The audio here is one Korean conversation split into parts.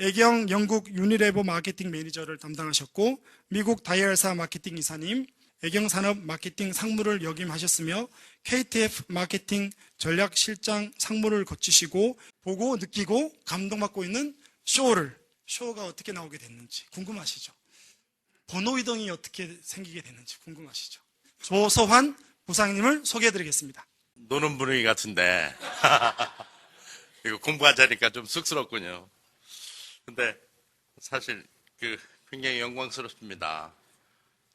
애경 영국 유니레버 마케팅 매니저를 담당하셨고 미국 다이얼사 마케팅 이사님, 애경 산업 마케팅 상무를 역임하셨으며 KTF 마케팅 전략 실장 상무를 거치시고 보고 느끼고 감동받고 있는 쇼가 어떻게 나오게 됐는지 궁금하시죠? 번호 이동이 어떻게 생기게 됐는지 궁금하시죠? 조서환 부상님을 소개해드리겠습니다. 노는 분위기 같은데 이거 공부하자니까 좀 쑥스럽군요. 근데 사실 굉장히 영광스럽습니다.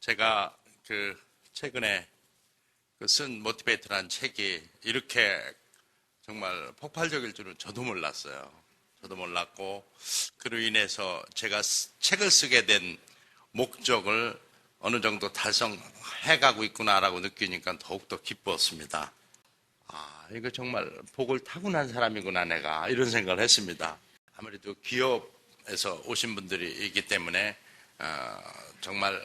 제가 최근에 쓴 모티베이트라는 책이 이렇게 정말 폭발적일 줄은 저도 몰랐어요. 저도 몰랐고 그로 인해서 제가 책을 쓰게 된 목적을 어느 정도 달성해가고 있구나라고 느끼니까 더욱더 기뻤습니다. 이거 정말 복을 타고난 사람이구나 내가 이런 생각을 했습니다. 아무래도 기업에서 오신 분들이기 때문에 정말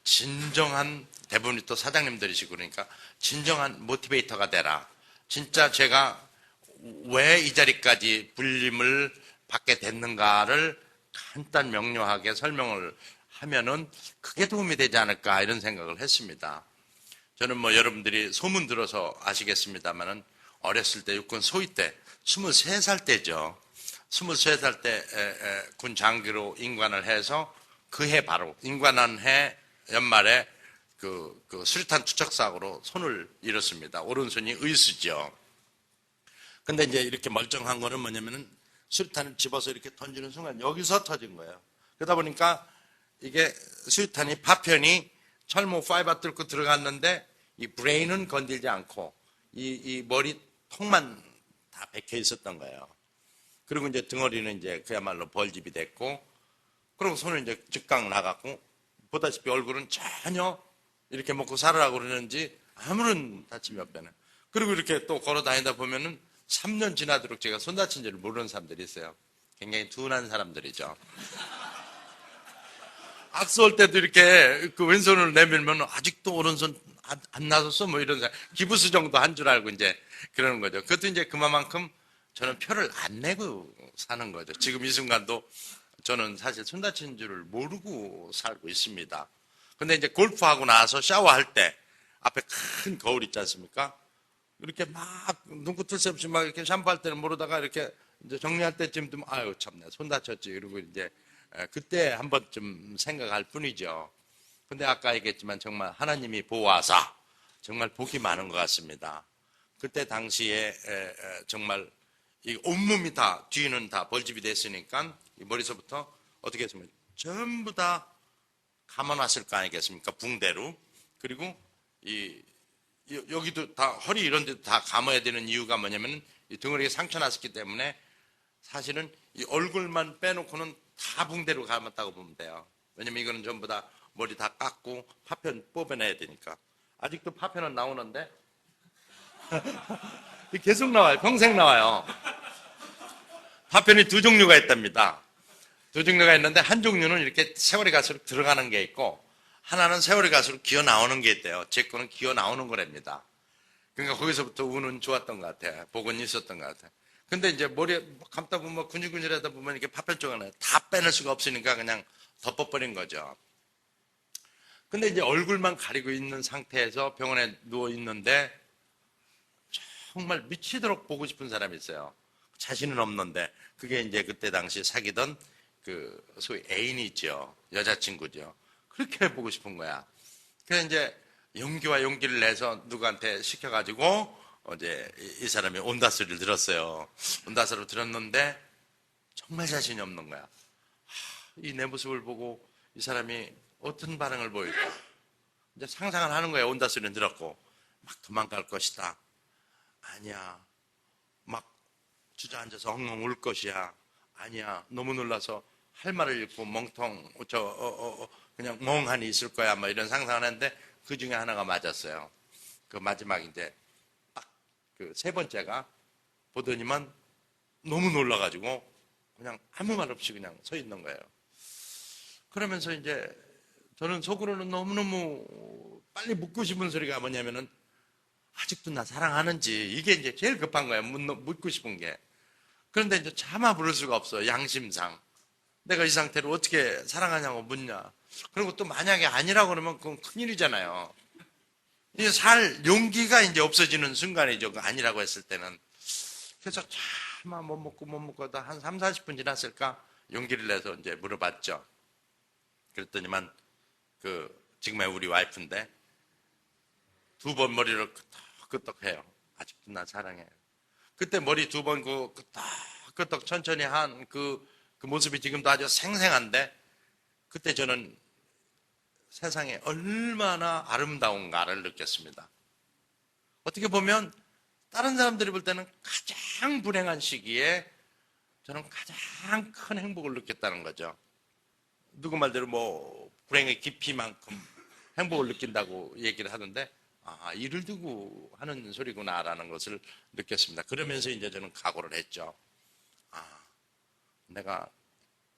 진정한 대부분이 또 사장님들이시고 그러니까 진정한 모티베이터가 되라. 진짜 제가 왜 이 자리까지 불림을 받게 됐는가를 간단 명료하게 설명을 하면은 그게 도움이 되지 않을까 이런 생각을 했습니다. 저는 여러분들이 소문 들어서 아시겠습니다만은 어렸을 때 육군 소위 때 23살 때죠. 23살 때 군 장교로 임관을 해서 그 해 바로 임관한 해 연말에 그 수류탄 투척 사고로 손을 잃었습니다. 오른손이 의수죠. 근데 이제 이렇게 멀쩡한 거는 뭐냐면은 수류탄을 집어서 이렇게 던지는 순간 여기서 터진 거예요. 그러다 보니까 이게 수류탄이 파편이 철모 파이버 뚫고 들어갔는데 이 브레인은 건들지 않고 이 머리 턱만 다 박혀 있었던 거예요. 그리고 이제 등허리는 이제 그야말로 벌집이 됐고, 그리고 손은 이제 즉각 나갔고, 보다시피 얼굴은 전혀 이렇게 먹고 살으라고 그러는지 아무런 다침이 없다는. 그리고 이렇게 또 걸어 다니다 보면은 3년 지나도록 제가 손 다친 줄을 모르는 사람들이 있어요. 굉장히 둔한 사람들이죠. 악수 할 때도 이렇게 왼손을 내밀면 아직도 오른손 안 나섰어? 이런 생각. 기부수 정도 한 줄 알고 이제 그러는 거죠. 그것도 이제 그만큼 저는 표를 안 내고 사는 거죠. 지금 이 순간도 저는 사실 손 다친 줄을 모르고 살고 있습니다. 근데 이제 골프하고 나서 샤워할 때 앞에 큰 거울 있지 않습니까? 이렇게 막 눈꽃 새 없이 막 이렇게 샴푸할 때는 모르다가 이렇게 이제 정리할 때쯤 아유 참내 손 다쳤지 이러고 이제 그때 한 번쯤 생각할 뿐이죠. 근데 아까 얘기했지만 정말 하나님이 보호하사 정말 복이 많은 것 같습니다. 그때 당시에 정말 이 온몸이 다 뒤는 다 벌집이 됐으니까 이 머리서부터 어떻게 했으면 전부 다 감아놨을 거 아니겠습니까? 붕대로. 그리고 여기도 다 허리 이런 데도 다 감아야 되는 이유가 뭐냐면 이 등허리에 상처 났었기 때문에 사실은 이 얼굴만 빼놓고는 다 붕대로 감았다고 보면 돼요. 왜냐면 이거는 전부 다 머리 다 깎고 파편 뽑아내야 되니까. 아직도 파편은 나오는데 계속 나와요. 평생 나와요. 파편이 두 종류가 있답니다. 두 종류가 있는데 한 종류는 이렇게 세월이 갈수록 들어가는 게 있고 하나는 세월이 갈수록 기어 나오는 게 있대요. 제 거는 기어 나오는 거랍니다. 그러니까 거기서부터 운은 좋았던 것 같아요. 복은 있었던 것 같아요. 근데 이제 머리에 감다 보면 근질근질하다 보면 이렇게 파편 쪽을 다 빼낼 수가 없으니까 그냥 덮어버린 거죠. 근데 이제 얼굴만 가리고 있는 상태에서 병원에 누워 있는데 정말 미치도록 보고 싶은 사람이 있어요. 자신은 없는데 그게 이제 그때 당시 사귀던 그 소위 애인이죠. 여자친구죠. 그렇게 보고 싶은 거야. 그래서 이제 용기와 용기를 내서 누구한테 시켜가지고 어제 이 사람이 온다 소리를 들었어요. 온다 소리를 들었는데 정말 자신이 없는 거야. 이 내 모습을 보고 이 사람이 어떤 반응을 보일까? 이제 상상을 하는 거예요. 온다 소리는 들었고 막 도망갈 것이다. 아니야. 막 주저앉아서 엉엉 울 것이야. 아니야. 너무 놀라서 할 말을 잃고 그냥 멍하니 있을 거야. 뭐 이런 상상을 했는데 그 중에 하나가 맞았어요. 그 마지막인데 딱 그 세 번째가 보더니만 너무 놀라가지고 그냥 아무 말 없이 그냥 서 있는 거예요. 그러면서 이제 저는 속으로는 너무너무 빨리 묻고 싶은 소리가 뭐냐면은 아직도 나 사랑하는지 이게 이제 제일 급한 거예요. 묻고 싶은 게. 그런데 이제 차마 부를 수가 없어요. 양심상. 내가 이 상태로 어떻게 사랑하냐고 묻냐. 그리고 또 만약에 아니라고 그러면 그건 큰일이잖아요. 이제 살 용기가 이제 없어지는 순간이죠. 그 아니라고 했을 때는. 그래서 차마 못 먹고 하다 한 3, 40분 지났을까? 용기를 내서 이제 물어봤죠. 그랬더니만 지금의 우리 와이프인데 두 번 머리를 끄떡끄떡해요. 아직도 나 사랑해요. 그때 머리 두 번 끄떡끄떡 천천히 한 그 모습이 지금도 아주 생생한데 그때 저는 세상에 얼마나 아름다운가를 느꼈습니다. 어떻게 보면 다른 사람들이 볼 때는 가장 불행한 시기에 저는 가장 큰 행복을 느꼈다는 거죠. 누구 말대로 뭐 불행의 깊이만큼 행복을 느낀다고 얘기를 하는데 이를 두고 하는 소리구나라는 것을 느꼈습니다. 그러면서 이제 저는 각오를 했죠. 내가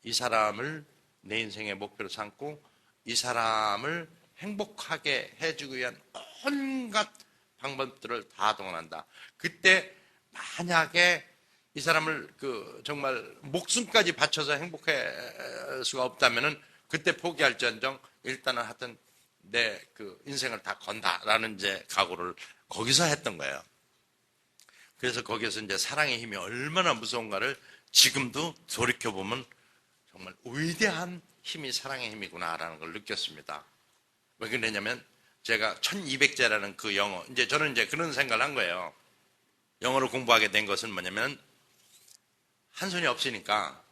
이 사람을 내 인생의 목표로 삼고 이 사람을 행복하게 해주기 위한 온갖 방법들을 다 동원한다. 그때 만약에 이 사람을 정말 목숨까지 바쳐서 행복할 수가 없다면은 그때 포기할지언정 일단은 하여튼 내 인생을 다 건다라는 이제 각오를 거기서 했던 거예요. 그래서 거기서 이제 사랑의 힘이 얼마나 무서운가를 지금도 돌이켜보면 정말 위대한 힘이 사랑의 힘이구나라는 걸 느꼈습니다. 왜 그러냐면 제가 1200제라는 그 영어, 저는 그런 생각을 한 거예요. 영어를 공부하게 된 것은 뭐냐면 한 손이 없으니까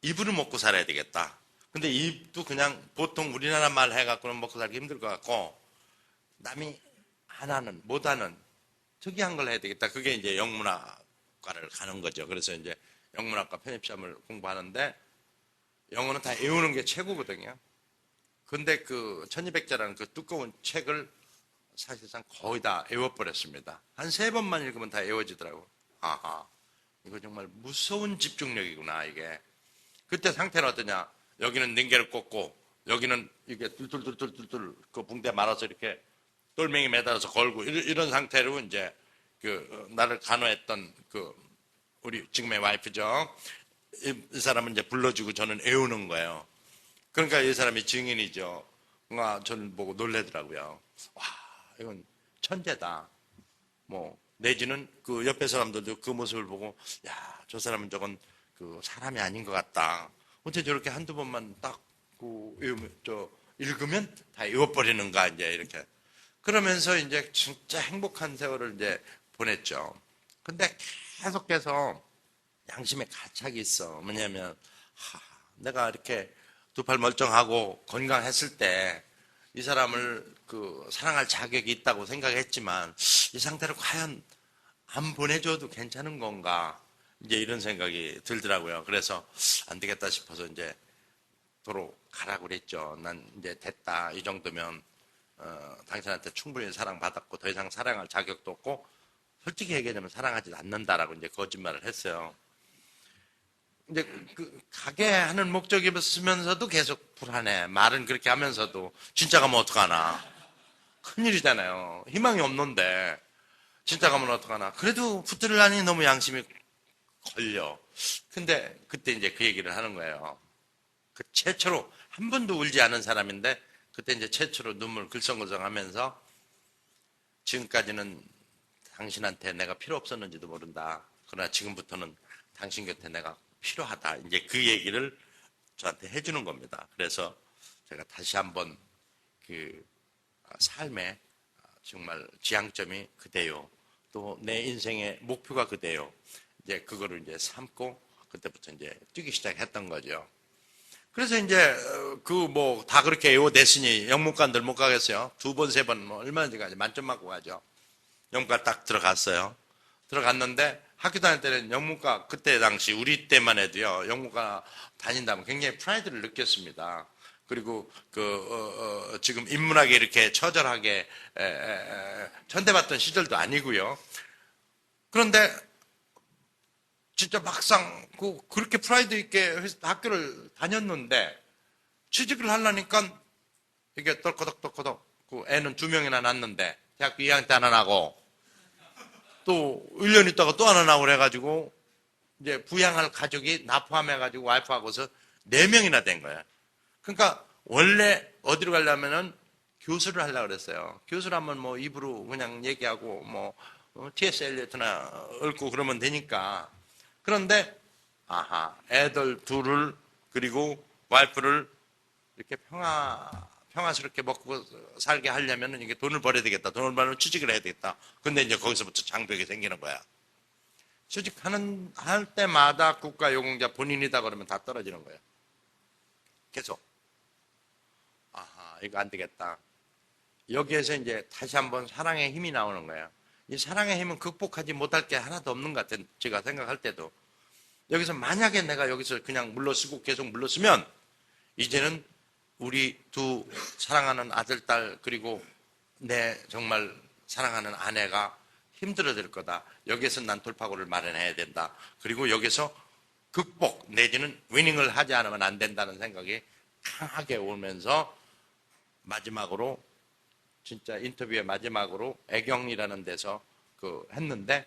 입으로 먹고 살아야 되겠다. 근데 입도 그냥 보통 우리나라 말 해갖고는 먹고 살기 힘들 것 같고 남이 안 하는, 못 하는 특이한 걸 해야 되겠다. 그게 이제 영문학과를 가는 거죠. 그래서 이제 영문학과 편입시험을 공부하는데 영어는 다 외우는 게 최고거든요. 근데 1200자라는 그 두꺼운 책을 사실상 거의 다 외워버렸습니다. 한 3번만 읽으면 다 외워지더라고요. 이거 정말 무서운 집중력이구나, 이게. 그때 상태는 어떠냐? 여기는 링게를 꽂고, 여기는 이게 뚫뚫뚫뚫뚫 그 붕대 말아서 이렇게 똘맹이 매달아서 걸고, 이런 상태로 이제 나를 간호했던 우리 지금의 와이프죠. 이 사람은 이제 불러주고 저는 외우는 거예요. 그러니까 이 사람이 증인이죠. 저를 보고 놀래더라고요. 와, 이건 천재다. 내지는 옆에 사람들도 그 모습을 보고, 야, 저 사람은 저건 사람이 아닌 것 같다. 어떻게 저렇게 한두 번만 딱 읽으면 다 외워버리는가, 이제 이렇게. 그러면서 이제 진짜 행복한 세월을 이제 보냈죠. 근데 계속해서 양심에 가착이 있어. 뭐냐면, 내가 이렇게 두 팔 멀쩡하고 건강했을 때 이 사람을 사랑할 자격이 있다고 생각했지만 이 상태로 과연 안 보내줘도 괜찮은 건가? 이제 이런 생각이 들더라고요. 그래서 안 되겠다 싶어서 이제 도로 가라고 그랬죠. 난 이제 됐다. 이 정도면 당신한테 충분히 사랑받았고 더 이상 사랑할 자격도 없고 솔직히 얘기하자면 사랑하지 않는다라고 이제 거짓말을 했어요. 이제 가게 하는 목적이 있으면서도 계속 불안해. 말은 그렇게 하면서도 진짜 가면 어떡하나. 큰일이잖아요. 희망이 없는데 진짜 가면 어떡하나. 그래도 붙들라니 너무 양심이 걸려. 근데 그때 이제 그 얘기를 하는 거예요. 최초로 한 번도 울지 않은 사람인데 그때 이제 최초로 눈물 글썽글썽 하면서 지금까지는 당신한테 내가 필요 없었는지도 모른다. 그러나 지금부터는 당신 곁에 내가 필요하다. 이제 그 얘기를 저한테 해주는 겁니다. 그래서 제가 다시 한번 삶의 정말 지향점이 그대요. 또 내 인생의 목표가 그대요. 이제 그거를 이제 삼고 그때부터 이제 뛰기 시작했던 거죠. 그래서 이제 다 그렇게 외워냈으니 영문과들 못 가겠어요. 2번, 3번 얼마든지 가지. 만점 맞고 가죠. 영문과 딱 들어갔어요. 들어갔는데 학교 다닐 때는 영문과 그때 당시 우리 때만 해도요. 영문과 다닌다면 굉장히 프라이드를 느꼈습니다. 그리고 지금 인문학에 이렇게 처절하게 천대받던 시절도 아니고요. 그런데 진짜 막상 그렇게 프라이드 있게 학교를 다녔는데 취직을 하려니까 이게 떨거덕 애는 2명이나 낳았는데 대학교 2학년 때 하나 나고 또 1년 있다가 또 하나 나오고 그래가지고 이제 부양할 가족이 나 포함해가지고 와이프하고서 4명이나 된 거야. 그러니까 원래 어디로 가려면은 교수를 하려고 그랬어요. 교수를 하면 뭐 입으로 그냥 얘기하고 뭐 T.S. 엘리어트나 읊고 그러면 되니까. 그런데 아하, 애들 둘을 그리고 와이프를 이렇게 평화스럽게 먹고 살게 하려면은 이게 돈을 벌어야 되겠다. 돈을 벌면 취직을 해야 되겠다. 근데 이제 거기서부터 장벽이 생기는 거야. 할 때마다 국가유공자 본인이다 그러면 다 떨어지는 거예요. 계속. 아하, 이거 안 되겠다. 여기에서 이제 다시 한번 사랑의 힘이 나오는 거예요. 이 사랑의 힘은 극복하지 못할 게 하나도 없는 것 같아요. 제가 생각할 때도. 여기서 만약에 내가 여기서 그냥 물러서고 계속 물러서면 이제는 우리 두 사랑하는 아들, 딸 그리고 내 정말 사랑하는 아내가 힘들어질 거다. 여기에서 난 돌파구를 마련해야 된다. 그리고 여기서 극복 내지는 위닝을 하지 않으면 안 된다는 생각이 강하게 오면서 마지막으로 진짜 인터뷰의 마지막으로 애경이라는 데서 했는데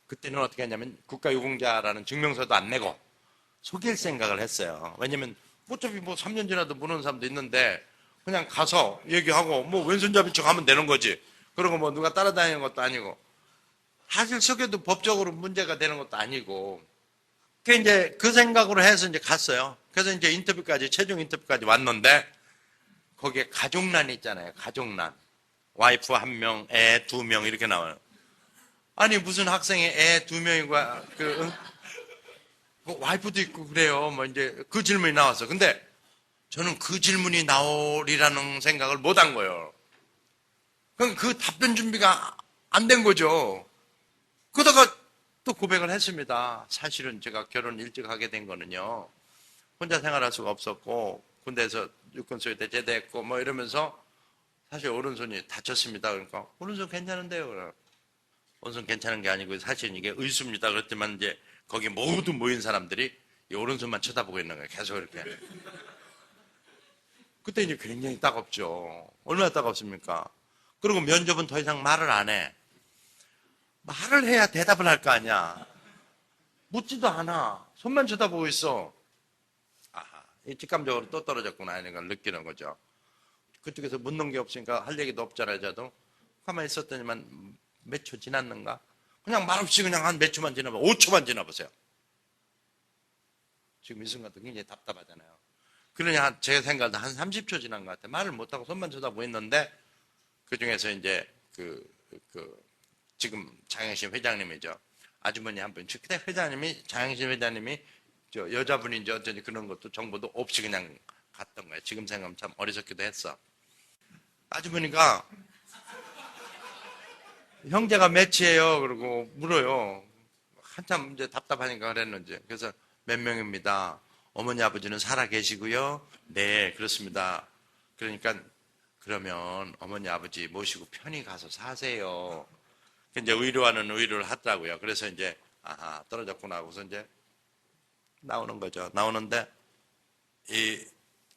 그때는 어떻게 했냐면 국가유공자라는 증명서도 안 내고 속일 생각을 했어요. 왜냐면 어차피 뭐 3년 지나도 모르는 사람도 있는데 그냥 가서 얘기하고 뭐 왼손잡이 척 하면 되는 거지. 그리고 뭐 누가 따라다니는 것도 아니고 사실 속여도 법적으로 문제가 되는 것도 아니고 이제 그 생각으로 해서 이제 갔어요. 그래서 이제 최종 인터뷰까지 왔는데 거기에 가족란 있잖아요. 가족란. 와이프 1명, 애 2명 이렇게 나와요. 아니 무슨 학생이 애 2명이고 뭐 와이프도 있고 그래요. 뭐 이제 그 질문이 나왔어. 근데 저는 그 질문이 나오리라는 생각을 못 한 거예요. 그럼 그 답변 준비가 안 된 거죠. 그러다가 또 고백을 했습니다. 사실은 제가 결혼 일찍 하게 된 거는요. 혼자 생활할 수가 없었고 군대에서 육군소위 제대했고 뭐 이러면서 사실 오른손이 다쳤습니다. 그러니까 오른손 괜찮은데요. 오른손 괜찮은 게 아니고 사실 이게 의수입니다. 그랬지만 이제 거기 모두 모인 사람들이 이 오른손만 쳐다보고 있는 거예요. 계속 이렇게. 그때 이제 굉장히 따갑죠. 얼마나 따갑습니까? 그리고 면접은 더 이상 말을 안 해. 말을 해야 대답을 할 거 아니야. 묻지도 않아. 손만 쳐다보고 있어. 아하, 직감적으로 또 떨어졌구나 이런 걸 느끼는 거죠. 그쪽에서 묻는 게 없으니까 할 얘기도 없잖아요. 저도 가만히 있었더니만 몇 초 지났는가? 그냥 말없이 그냥 한 몇 초만 지나봐. 5초만 지나보세요. 지금 이 순간도 굉장히 답답하잖아요. 그러냐 제 생각도 한 30초 지난 것 같아요. 말을 못하고 손만 쳐다보고 있는데 그 중에서 이제 지금 장영신 회장님이죠. 아주머니 한 분. 그때 장영신 회장님이 여자분인지 어쩐지 그런 것도 정보도 없이 그냥 갔던 거예요. 지금 생각하면 참 어리석기도 했어. 아주머니가 형제가 몇이에요? 그러고 물어요. 한참 이제 답답하니까 그랬는지. 그래서 몇 명입니다. 어머니 아버지는 살아 계시고요. 네, 그렇습니다. 그러니까 그러면 어머니 아버지 모시고 편히 가서 사세요. 이제 의료하는 의료를 하더라고요. 그래서 이제 아하 떨어졌구나 하고서 이제 나오는 거죠. 나오는데 이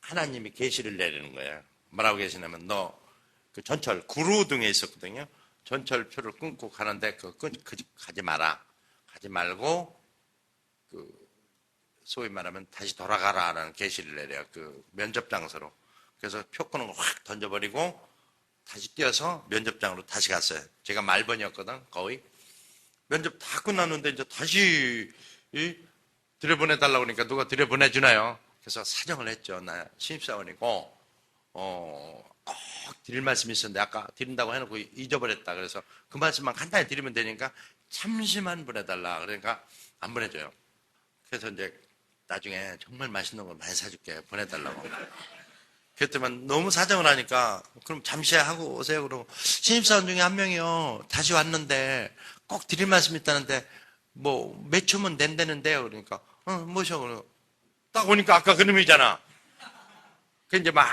하나님이 계시를 내리는 거예요. 뭐라고 계시냐면 너 그 전철 구로등에 있었거든요. 전철표를 끊고 가는데 가지 마라. 가지 말고 소위 말하면 다시 돌아가라라는 계시를 내려요. 그 면접 장소로. 그래서 표 끊은 걸 확 던져버리고 다시 뛰어서 면접장으로 다시 갔어요. 제가 말번이었거든, 거의. 면접 다 끝났는데 이제 다시 들여보내달라고 그러니까 누가 들여보내주나요? 그래서 사정을 했죠. 나 신입사원이고, 꼭 드릴 말씀이 있었는데 아까 드린다고 해놓고 잊어버렸다. 그래서 그 말씀만 간단히 드리면 되니까 잠시만 보내달라. 그러니까 안 보내줘요. 그래서 이제 나중에 정말 맛있는 걸 많이 사줄게. 보내달라고. 그랬더만 너무 사정을 하니까 그럼 잠시 하고 오세요. 그러고 신입사원 중에 한 명이요. 다시 왔는데 꼭 드릴 말씀이 있다는데 뭐 몇 초면 된다는데요. 그러니까 뭐셔. 그러고 딱 오니까 아까 그놈이잖아. 그 이제 막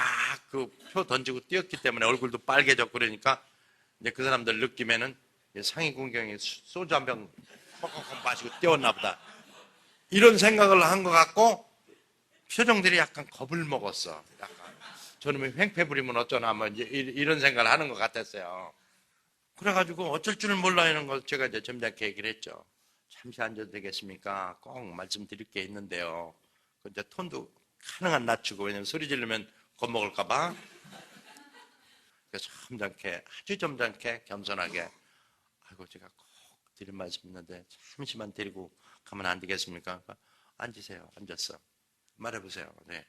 그 표 던지고 뛰었기 때문에 얼굴도 빨개졌고 그러니까 이제 그 사람들 느낌에는 상위 군경이 소주 한 병 kokkokkok 마시고 뛰었나 보다. 이런 생각을 한 것 같고 표정들이 약간 겁을 먹었어. 약간. 저놈이 횡패 부리면 어쩌나 뭐 이제 이런 생각을 하는 것 같았어요. 그래가지고 어쩔 줄을 몰라 하는 걸 제가 이제 점잖게 얘기를 했죠. 잠시 앉아도 되겠습니까? 꼭 말씀드릴 게 있는데요. 이제 톤도 가능한 낮추고, 왜냐면 소리 지르면 겁먹을까봐. 그래서 점잖게, 아주 점잖게, 겸손하게, 아이고, 제가 꼭 드린 말씀 있는데, 잠시만 데리고 가면 안 되겠습니까? 앉으세요. 앉았어. 말해보세요. 네.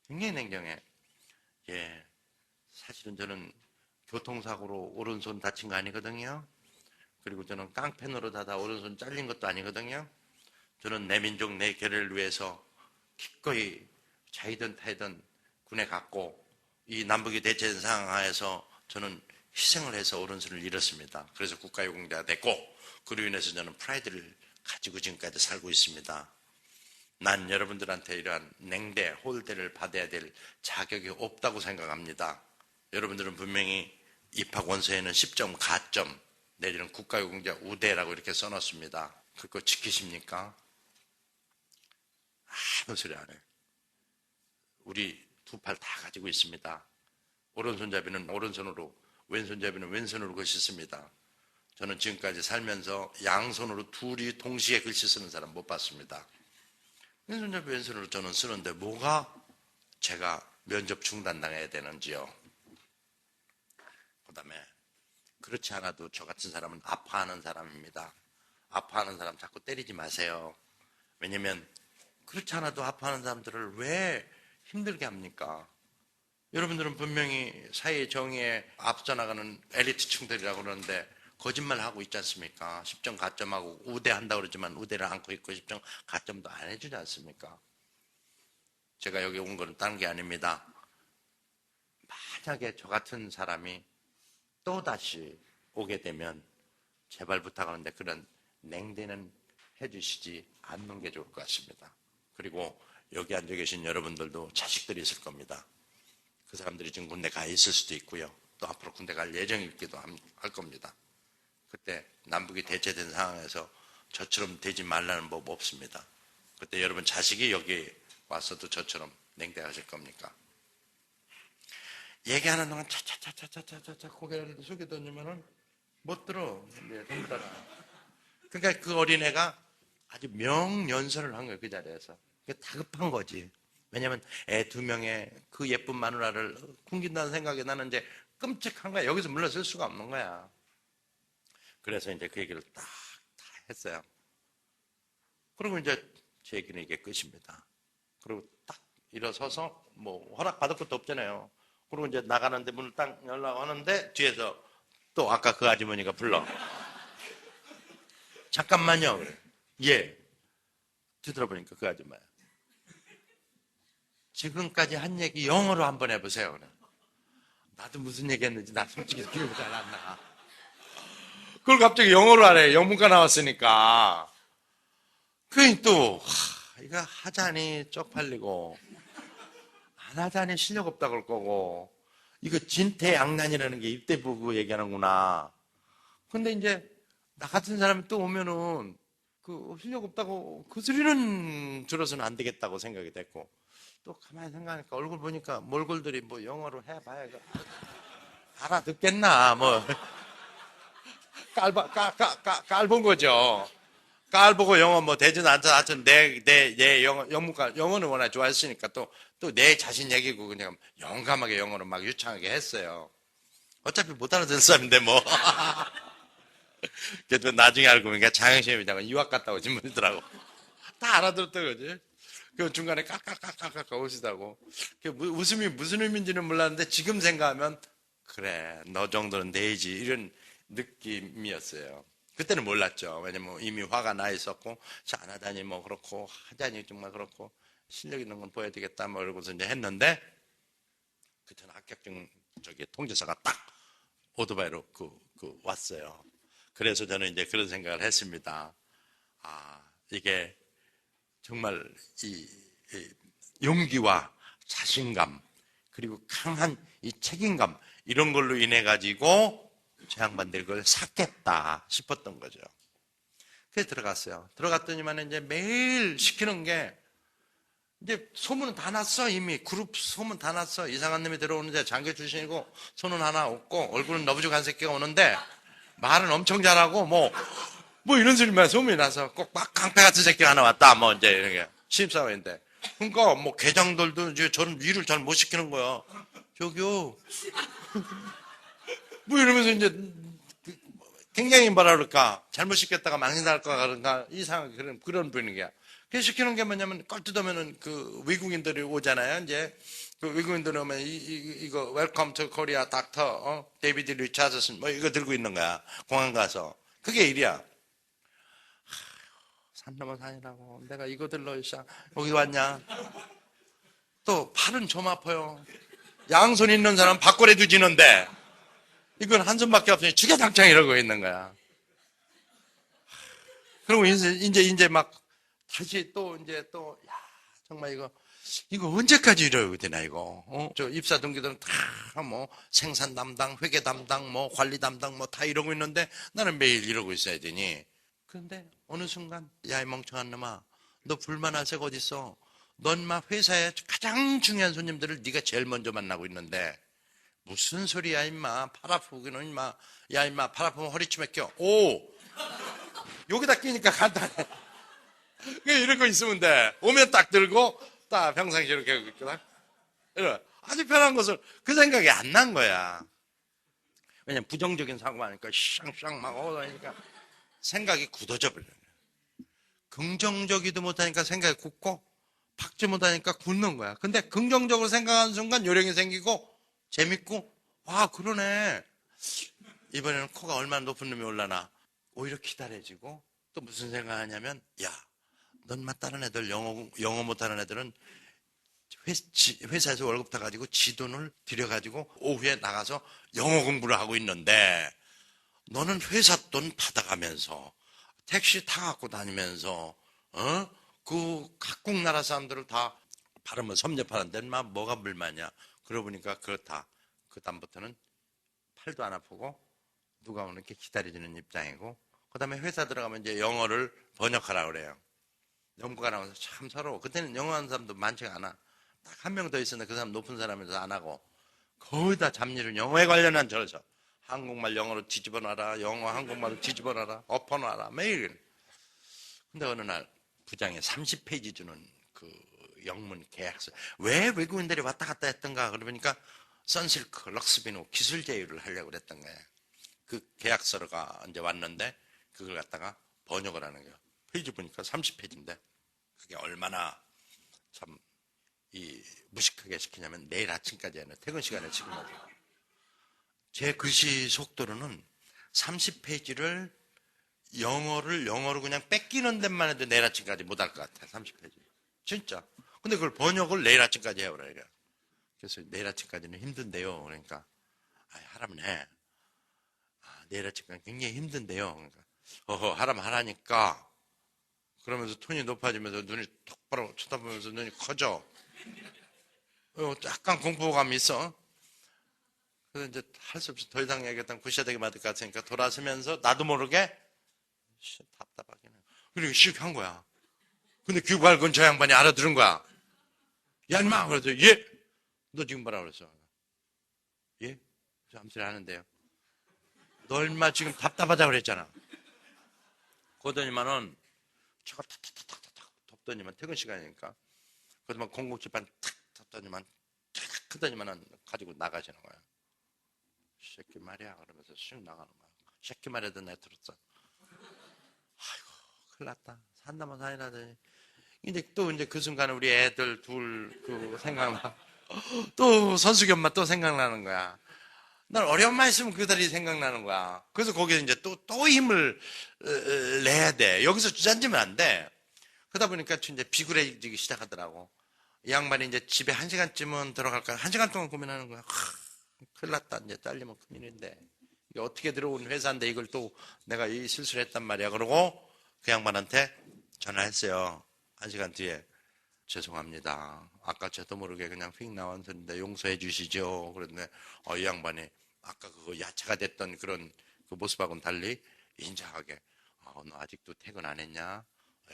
굉장히 냉정해. 예. 사실은 저는 교통사고로 오른손 다친 거 아니거든요. 그리고 저는 깡패노로 다다 오른손 잘린 것도 아니거든요. 저는 내 민족, 내 결을 위해서 기꺼이 자이든 타이든 군에 갔고, 이 남북이 대체된 상황하에서 저는 희생을 해서 오른손을 잃었습니다. 그래서 국가유공자가 됐고, 그로 인해서 저는 프라이드를 가지고 지금까지 살고 있습니다. 난 여러분들한테 이러한 냉대, 홀대를 받아야 될 자격이 없다고 생각합니다. 여러분들은 분명히 입학 원서에는 10점 가점 내지는 국가유공자 우대라고 이렇게 써놨습니다. 그거 지키십니까? 아무 소리 안 해요. 우리 두 팔 다 가지고 있습니다. 오른손잡이는 오른손으로, 왼손잡이는 왼손으로 글씨 씁니다. 저는 지금까지 살면서 양손으로 둘이 동시에 글씨 쓰는 사람 못 봤습니다. 왼손잡이 왼손으로 저는 쓰는데 뭐가 제가 면접 중단당해야 되는지요. 그 다음에 그렇지 않아도 저 같은 사람은 아파하는 사람입니다. 아파하는 사람 자꾸 때리지 마세요. 왜냐면 그렇지 않아도 아파하는 사람들을 왜 힘들게 합니까? 여러분들은 분명히 사회의 정의에 앞서 나가는 엘리트층들이라고 그러는데 거짓말하고 있지 않습니까? 10점 가점하고 우대한다고 그러지만 우대를 안고 있고 10점 가점도 안 해주지 않습니까? 제가 여기 온 거는 다른 게 아닙니다. 만약에 저 같은 사람이 또다시 오게 되면 제발 부탁하는데 그런 냉대는 해주시지 않는 게 좋을 것 같습니다. 그리고 여기 앉아 계신 여러분들도 자식들이 있을 겁니다. 그 사람들이 지금 군대 가 있을 수도 있고요. 또 앞으로 군대 갈 예정이기도 할 겁니다. 그때 남북이 대체된 상황에서 저처럼 되지 말라는 법 없습니다. 그때 여러분 자식이 여기 와서도 저처럼 냉대하실 겁니까? 얘기하는 동안 차차차차차차차 고개를 숙여 던지면은 못 들어. 전부 다. 그러니까 그 어린애가 아주 명연설을 한 거예요. 그 자리에서. 그게 다급한 거지. 왜냐면 애 2명의 그 예쁜 마누라를 굶긴다는 생각이 나는 이제 끔찍한 거야. 여기서 물러설 수가 없는 거야. 그래서 이제 그 얘기를 다 했어요. 그리고 이제 제 얘기는 이게 끝입니다. 그리고 딱 일어서서 뭐 허락받을 것도 없잖아요. 그리고 이제 나가는데 문을 딱 열려고 하는데 뒤에서 또 아까 그 아주머니가 불러. 잠깐만요. 그래. 예. 뒤돌아보니까 그 아줌마야. 지금까지 한 얘기 영어로 한번 해보세요. 그래. 나도 무슨 얘기 했는지 나 솔직히 기억이 잘 안 나. 그걸 갑자기 영어로 하래. 영문과 나왔으니까. 그러니 또 이거 하자니 쪽팔리고 안 하자니 실력 없다 그럴 거고 이거 진퇴양난이라는 게 입대 보고 얘기하는구나. 근데 이제 나 같은 사람이 또 오면은 그 실력 없다고 그 소리는 들어서는 안 되겠다고 생각이 됐고 또 가만히 생각하니까 얼굴 보니까 몰골들이 뭐 영어로 해봐야 이거 알아듣겠나 뭐 깔본 거죠. 깔보고 영어 뭐 되지는 않든 내 영어는 워낙 좋아했으니까 또 내 자신 얘기고 그냥 용감하게 영어로 막 유창하게 했어요. 어차피 못 알아듣는 사람인데 뭐. 그래도 나중에 알고 보니까 장영심이라고 유학 갔다 오신 분이더라고. 다 알아들었던 거지. 그 중간에 까까까까까 오시다고. 그 웃음이 무슨 의미인지는 몰랐는데 지금 생각하면 그래 너 정도는 되지 이런 느낌이었어요. 그때는 몰랐죠. 왜냐면 이미 화가 나 있었고 안 하다니 뭐 그렇고 하자니 정말 그렇고 실력 있는 건 보여야 되겠다 뭐 이러고서 이제 했는데 그때는 합격증 통지서가 딱 오토바이로 왔어요. 그래서 저는 이제 그런 생각을 했습니다. 이게 정말 이 용기와 자신감 그리고 강한 이 책임감 이런 걸로 인해 가지고 저 양반들 그걸 샀겠다 싶었던 거죠. 그래서 들어갔어요. 들어갔더니만 이제 매일 시키는 게 이제 소문은 다 났어. 이미 그룹 소문 다 났어. 이상한 놈이 들어오는데 장교 출신이고 손은 하나 없고 얼굴은 너부족한 새끼가 오는데 말은 엄청 잘하고 뭐 이런 소리만 소문이 나서 꼭 막 깡패 같은 새끼가 하나 왔다 뭐 이제 이런 게 신입사원인데 그러니까 뭐 계장들도 이제 저는 일을 잘 못 시키는 거야. 저기요. 뭐 이러면서 이제 굉장히 뭐라 그럴까 잘못 시켰다가 망신할까 그런가 이상한 그런 분위기야. 그 시키는 게 뭐냐면 껄뜯으면은 그 외국인들이 오잖아요. 이제 그 외국인들이 오면 이거 웰컴 투 코리아 닥터 데이비드 리차드슨 뭐 이거 들고 있는 거야. 공항 가서 그게 일이야. 산 넘어 산이라고 내가 이거 들러 여기 왔냐? 또 팔은 좀 아파요. 양손 있는 사람 밖으로 두지는데 이건 한 손밖에 없으니 주야장창 이러고 있는 거야. 그리고 이제 막 다시 또 이제 또 야 정말 이거 언제까지 이러고 되나 이거? 저 입사 동기들은 다 뭐 생산 담당, 회계 담당, 뭐 관리 담당 뭐 다 이러고 있는데 나는 매일 이러고 있어야 되니. 그런데 어느 순간 야 이 멍청한 놈아, 너 불만할 새가 어딨어? 넌 막 회사에 가장 중요한 손님들을 네가 제일 먼저 만나고 있는데 무슨 소리야 임마. 팔 아프기는 임마. 야 임마 팔 아프면 허리춤에 껴. 오 여기다 끼니까 간단해. 그냥 이러고 있으면 돼. 오면 딱 들고 딱 평상시에 이렇게 하고 있거든. 아주 편한 것을 그 생각이 안 난 거야. 왜냐면 부정적인 사고가 하니까 샹샹 막 오다니까 생각이 굳어져 버려. 긍정적이도 못하니까 생각이 굳고 박지 못하니까 굳는 거야. 근데 긍정적으로 생각하는 순간 요령이 생기고 재밌고 와 그러네. 이번에는 코가 얼마나 높은 놈이 올라나. 오히려 기다려지고 또 무슨 생각하냐면 야 넌 막 다른 애들 영어 못하는 애들은 회사에서 월급 타가지고 지 돈을 들여가지고 오후에 나가서 영어 공부를 하고 있는데 너는 회사 돈 받아가면서 택시 타갖고 다니면서 그 각국 나라 사람들을 다 발음을 섭렵하는 데는 막 뭐가 불만이야. 그러고 보니까 그렇다. 그 다음부터는 팔도 안 아프고 누가 오는 게 기다려지는 입장이고 그 다음에 회사 들어가면 이제 영어를 번역하라고 그래요. 연구가 나와서 참 서러워. 그때는 영어 하는 사람도 많지가 않아. 딱 한 명 더 있었는데 그 사람 높은 사람이라서 안 하고 거의 다 잡일을 영어에 관련한 저서 한국말 영어로 뒤집어 놔라. 영어 한국말로 뒤집어 놔라. 엎어 놔라. 매일. 근데 어느 날 부장에 30페이지 주는 그 영문 계약서. 왜 외국인들이 왔다 갔다 했던가 그러니까 선실크, 럭스비노 기술 제휴를 하려고 그랬던 거예요. 그 계약서가 이제 왔는데 그걸 갖다가 번역을 하는 거예요. 페이지 보니까 30페이지인데 그게 얼마나 참 무식하게 시키냐면 내일 아침까지 하는 퇴근 시간에 지금 제 글씨 속도로는 30페이지를 영어로 그냥 뺏기는 데만 해도 내일 아침까지 못 할 것 같아. 30페이지. 진짜. 근데 그걸 번역을 내일 아침까지 해오라 이래. 그래서 내일 아침까지는 힘든데요. 그러니까 하라면 해. 내일 아침까지 굉장히 힘든데요. 그러니까 하라면 하라니까. 그러면서 톤이 높아지면서 눈이 똑바로 쳐다보면서 눈이 커져. 약간 공포감이 있어. 그래서 이제 할 수 없이 더 이상 얘기했던 구시되게 맞을 것 같으니까 돌아서면서 나도 모르게 답답하긴 해. 그리고 씩 한 거야. 근데 귀 밝은 저 양반이 알아들은 거야. 야 인마 그래서 예? 너 지금 뭐라 그랬어? 예? 저 아무 소리 하는데요. 너 인마 지금 답답하다 그랬잖아. 그러더니만은 차가 탁탁탁탁탁 덥더니만 퇴근 시간이니까 그러더만 공공칠판 탁 덥더니만 탁 크더니만은 가지고 나가시는 거야. 새끼 말이야 그러면서 슉 나가는 거야. 새끼 말이야도 내가 들었어. 아이고 큰일 났다. 산다만 산이라더니 이제 그 순간에 우리 애들 둘 그 생각나. 또 선숙이 엄마 또 생각나는 거야. 난 어려운 말 있으면 그들이 생각나는 거야. 그래서 거기에 이제 또 힘을 내야 돼. 여기서 주저앉으면 안 돼. 그러다 보니까 이제 비굴해지기 시작하더라고. 이 양반이 이제 집에 1시간쯤은 들어갈까? 1시간 동안 고민하는 거야. 큰일 났다. 이제 잘리면 큰일인데. 이게 어떻게 들어온 회사인데 이걸 또 내가 이 실수를 했단 말이야. 그러고 그 양반한테 전화했어요. 1시간 뒤에. 죄송합니다. 아까 저도 모르게 그냥 휙 나온 소리인데 용서해 주시죠. 그런데 이 양반이 아까 그거 야채가 됐던 그런 그 모습하고는 달리 인자하게 너 아직도 퇴근 안 했냐?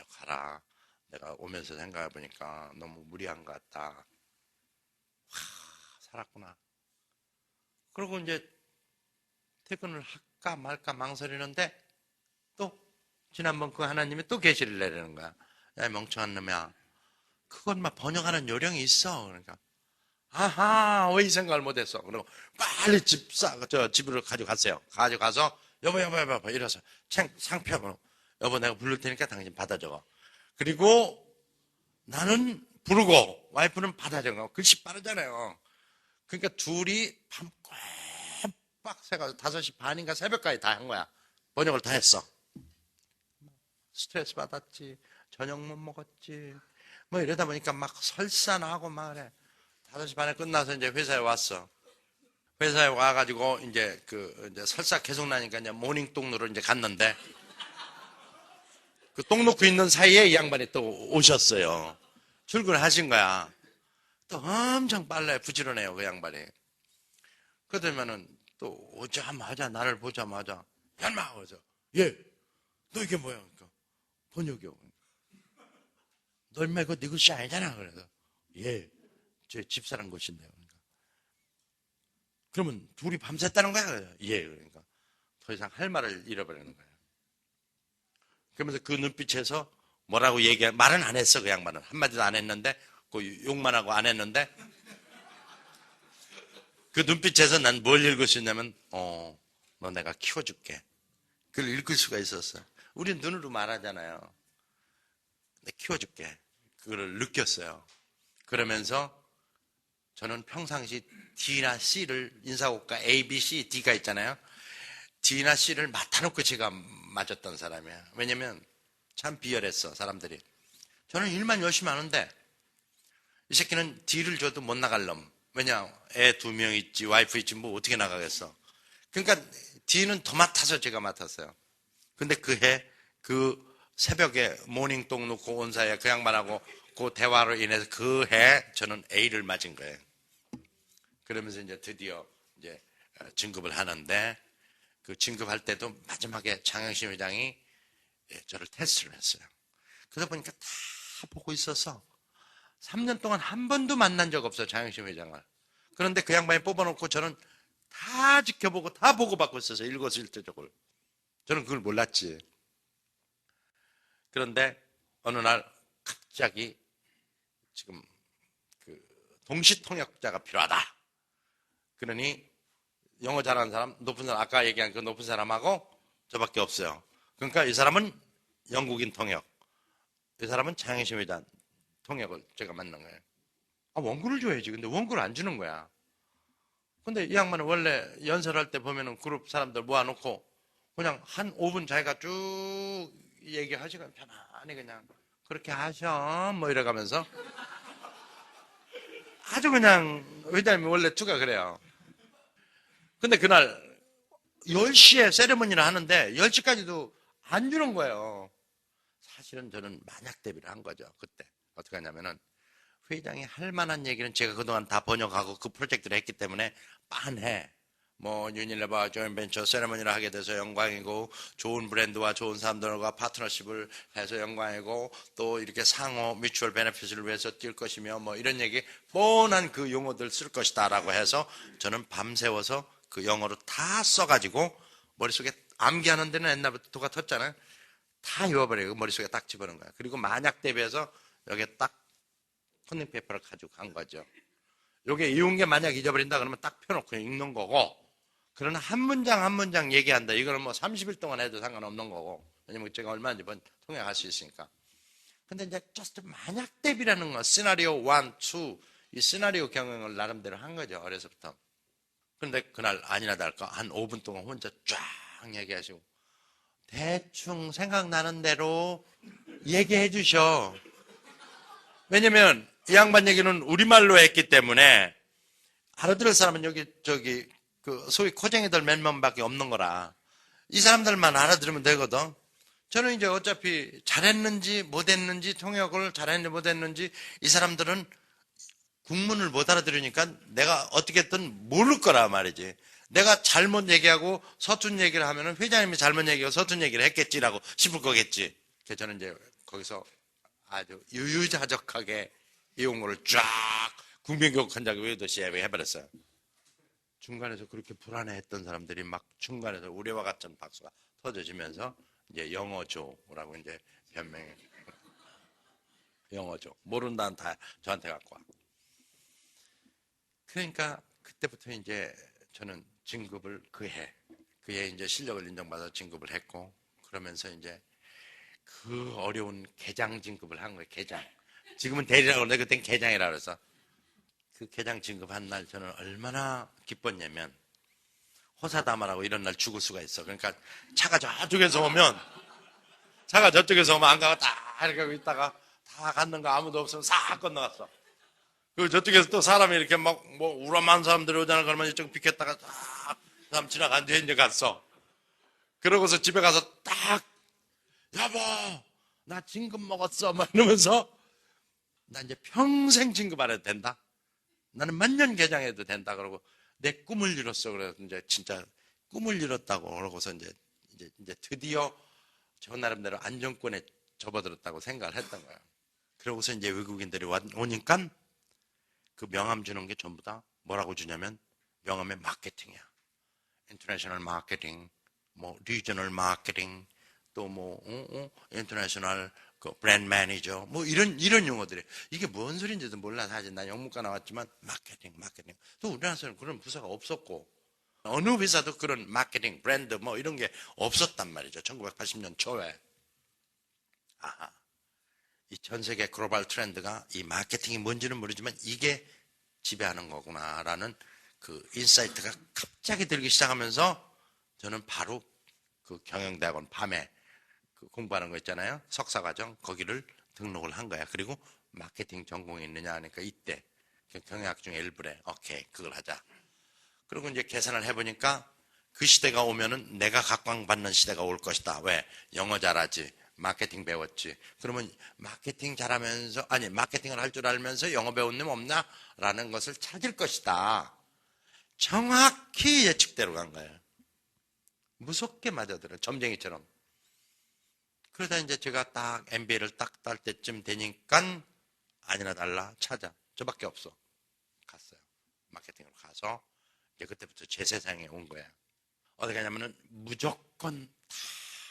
가라. 내가 오면서 생각해 보니까 너무 무리한 것 같다. 살았구나. 그리고 이제 퇴근을 할까 말까 망설이는데 또 지난번 그 하나님이 또 계시를 내리는 거야. 야 멍청한 놈이야. 그건 막 번역하는 요령이 있어. 그러니까 아하, 왜 이 생각을 못했어? 그리고 빨리 집으로 가져갔어요. 가져가서 여보 이래서 상표로 여보 내가 부를 테니까 당신 받아 적어. 그리고 나는 부르고 와이프는 받아 적어. 글씨 빠르잖아요. 그러니까 둘이 밤 꼬박 새가지고 5시 반인가 새벽까지 다 한 거야. 번역을 다 했어. 스트레스 받았지. 저녁 못 먹었지. 뭐 이러다 보니까 막 설사나고 막 그래. 5시 반에 끝나서 이제 회사에 왔어. 회사에 와가지고 이제 이제 설사 계속 나니까 이제 모닝 똥누로 이제 갔는데 그 똥 놓고 있는 사이에 이 양반이 또 오셨어요. 출근을 하신 거야. 또 엄청 빨라요. 부지런해요. 그 양반이. 그러더니만은 또 오자마자 나를 보자마자 야 인마 그래서 예, 너 이게 뭐야? 그러니까 번역이요. 너 인마 이거 네 글씨 아니잖아. 그래서 예, 제 집사람 것인데요. 그러니까. 그러면 둘이 밤샜다는 거야? 그래서 예, 그러니까 더 이상 할 말을 잃어버리는 거예요. 그러면서 그 눈빛에서 뭐라고 말은 안 했어. 그 양반은 한마디도 안 했는데 그 욕만 하고 안 했는데 그 눈빛에서 난 뭘 읽을 수 있냐면 너 내가 키워줄게. 그걸 읽을 수가 있었어. 우린 눈으로 말하잖아요. 내가 키워줄게. 그거를 느꼈어요. 그러면서 저는 평상시 D나 C를 인사고가 A, B, C, D가 있잖아요. D나 C를 맡아놓고 제가 맞았던 사람이야. 왜냐면 참 비열했어 사람들이. 저는 일만 열심히 하는데 이 새끼는 D를 줘도 못 나갈 놈. 왜냐 애 2명 있지 와이프 있지 뭐 어떻게 나가겠어. 그러니까 D는 더 맡아서 제가 맡았어요. 근데 그 새벽에 모닝 똥 놓고 온 사이에 그 양반하고 그 대화로 인해서 그 해 저는 A를 맞은 거예요. 그러면서 이제 드디어 이제 진급을 하는데 그 진급할 때도 마지막에 장영심 회장이 저를 테스트를 했어요. 그러다 보니까 다 보고 있어서 3년 동안 한 번도 만난 적 없어요. 장영심 회장을. 그런데 그 양반이 뽑아놓고 저는 다 지켜보고 다 보고받고 있었어요. 일거수일투족을. 저는 그걸 몰랐지. 그런데 어느 날 갑자기 지금 그 동시통역자가 필요하다. 그러니 영어 잘하는 사람, 높은 사람, 아까 얘기한 그 높은 사람하고 저밖에 없어요. 그러니까 이 사람은 영국인 통역, 이 사람은 장혜심 회장 통역을 제가 만난 거예요. 원고를 줘야지. 근데 원고를 안 주는 거야. 근데 이 양반은 원래 연설할 때 보면은 그룹 사람들 모아놓고 그냥 한 5분 자기가 쭉 얘기하시고 편안히 그냥 그렇게 하셔 뭐 이래가면서 아주 그냥 회장님이 원래 투가 그래요. 근데 그날 10시에 세레머니를 하는데 10시까지도 안 주는 거예요. 사실은 저는 만약 대비를 한 거죠. 그때 어떻게 하냐면은 회장이 할 만한 얘기는 제가 그동안 다 번역하고 그 프로젝트를 했기 때문에 빤해. 뭐 유니레버 조인벤처 세레머니를 하게 돼서 영광이고 좋은 브랜드와 좋은 사람들과 파트너십을 해서 영광이고 또 이렇게 상호 뮤추얼 베네핏을 위해서 뛸 것이며 뭐 이런 얘기 뻔한 그 용어들 쓸 것이다 라고 해서 저는 밤새워서 그 영어로 다 써가지고 머릿속에 암기하는 데는 옛날부터 도가 텄잖아요. 다 외워버리고 머릿속에 딱 집어넣은 거야. 그리고 만약 대비해서 여기에 딱 폰닝페이퍼를 가지고 간 거죠. 요게 이운 게 만약 잊어버린다 그러면 딱 펴놓고 읽는 거고, 그러나 한 문장 한 문장 얘기한다. 이거는 뭐 30일 동안 해도 상관없는 거고, 왜냐면 제가 얼마든지 통역할 수 있으니까. 근데 이제 just 만약 대비라는 거, 시나리오 1, 2, 이 시나리오 경영을 나름대로 한 거죠. 어려서부터. 그런데 그날 아니나 다를까 한 5분 동안 혼자 쫙 얘기하시고 대충 생각나는 대로 얘기해 주셔. 왜냐면 이 양반 얘기는 우리말로 했기 때문에 알아들을 사람은 저기 그 소위 코쟁이들 몇 명밖에 없는 거라 이 사람들만 알아들으면 되거든. 저는 이제 어차피 잘했는지 못했는지 통역을 잘했는지 못했는지 이 사람들은 국문을 못 알아들으니까 내가 어떻게든 모를 거라 말이지. 내가 잘못 얘기하고 서툰 얘기를 하면은 회장님이 잘못 얘기하고 서툰 얘기를 했겠지라고 싶을 거겠지. 그래서 저는 이제 거기서 아주 유유자적하게 이 용어를 쫙 국민교육헌장 외우듯이 해버렸어요. 중간에서 그렇게 불안해했던 사람들이 막 중간에서 우리와 같은 박수가 터져지면서 이제 영어조라고 이제 변명해. 영어죠. 모른다는 다 저한테 갖고 와. 그러니까 그때부터 이제 저는 진급을 그해 이제 실력을 인정받아 진급을 했고, 그러면서 이제 그 어려운 계장 진급을 한 거예요. 계장. 지금은 대리라고 그러는데 그땐 계장이라 그래서 그 계장 진급한 날 저는 얼마나 기뻤냐면, 호사다마라고 이런 날 죽을 수가 있어. 그러니까 차가 저쪽에서 오면 안 가고 딱 이렇게 하고 있다가 다 갔는 거 아무도 없으면 싹 건너갔어. 그리고 저쪽에서 또 사람이 이렇게 막 뭐 우람한 사람들이 오잖아. 그러면 이쪽 비켰다가 딱 사람 지나간 뒤에 이제 갔어. 그러고서 집에 가서 딱 여보 나 진급 먹었어 막 이러면서, 나 이제 평생 진급 안 해도 된다. 나는 만년 개장해도 된다. 그러고 내 꿈을 이뤘어. 그래서 이제 진짜 꿈을 이뤘다고 그러고서 이제 드디어 저 나름대로 안정권에 접어들었다고 생각을 했던 거예요. 그러고서 이제 외국인들이 오니까 그 명함 주는 게 전부 다 뭐라고 주냐면 명함의 마케팅이야. 인터내셔널 마케팅, 뭐 리저널 마케팅, 또 뭐 인터내셔널 그 브랜드 매니저, 뭐 이런 용어들이, 이게 뭔 소리인지도 몰라. 사실 난 영문과 나왔지만 마케팅. 또 우리나라에서는 그런 부서가 없었고, 어느 회사도 그런 마케팅, 브랜드 뭐 이런 게 없었단 말이죠. 1980년 초에. 아하. 이 전 세계 글로벌 트렌드가 이 마케팅이 뭔지는 모르지만 이게 지배하는 거구나라는 그 인사이트가 갑자기 들기 시작하면서, 저는 바로 그 경영대학원 밤에 그 공부하는 거 있잖아요. 석사과정, 거기를 등록을 한 거야. 그리고 마케팅 전공이 있느냐 하니까 이때 경영학 중에 일부래 오케이 그걸 하자. 그리고 이제 계산을 해보니까 그 시대가 오면은 내가 각광받는 시대가 올 것이다. 왜? 영어 잘하지, 마케팅 배웠지. 그러면 마케팅을 할 줄 알면서 영어 배운 놈 없나? 라는 것을 찾을 것이다. 정확히 예측대로 간 거예요. 무섭게 맞아들어요. 점쟁이처럼. 그러다 이제 제가 딱 MBA를 딱 딸 때쯤 되니까 아니나 달라 찾아. 저밖에 없어. 갔어요. 마케팅으로 가서 이제 그때부터 제 세상에 온 거야. 어디 가냐면은 무조건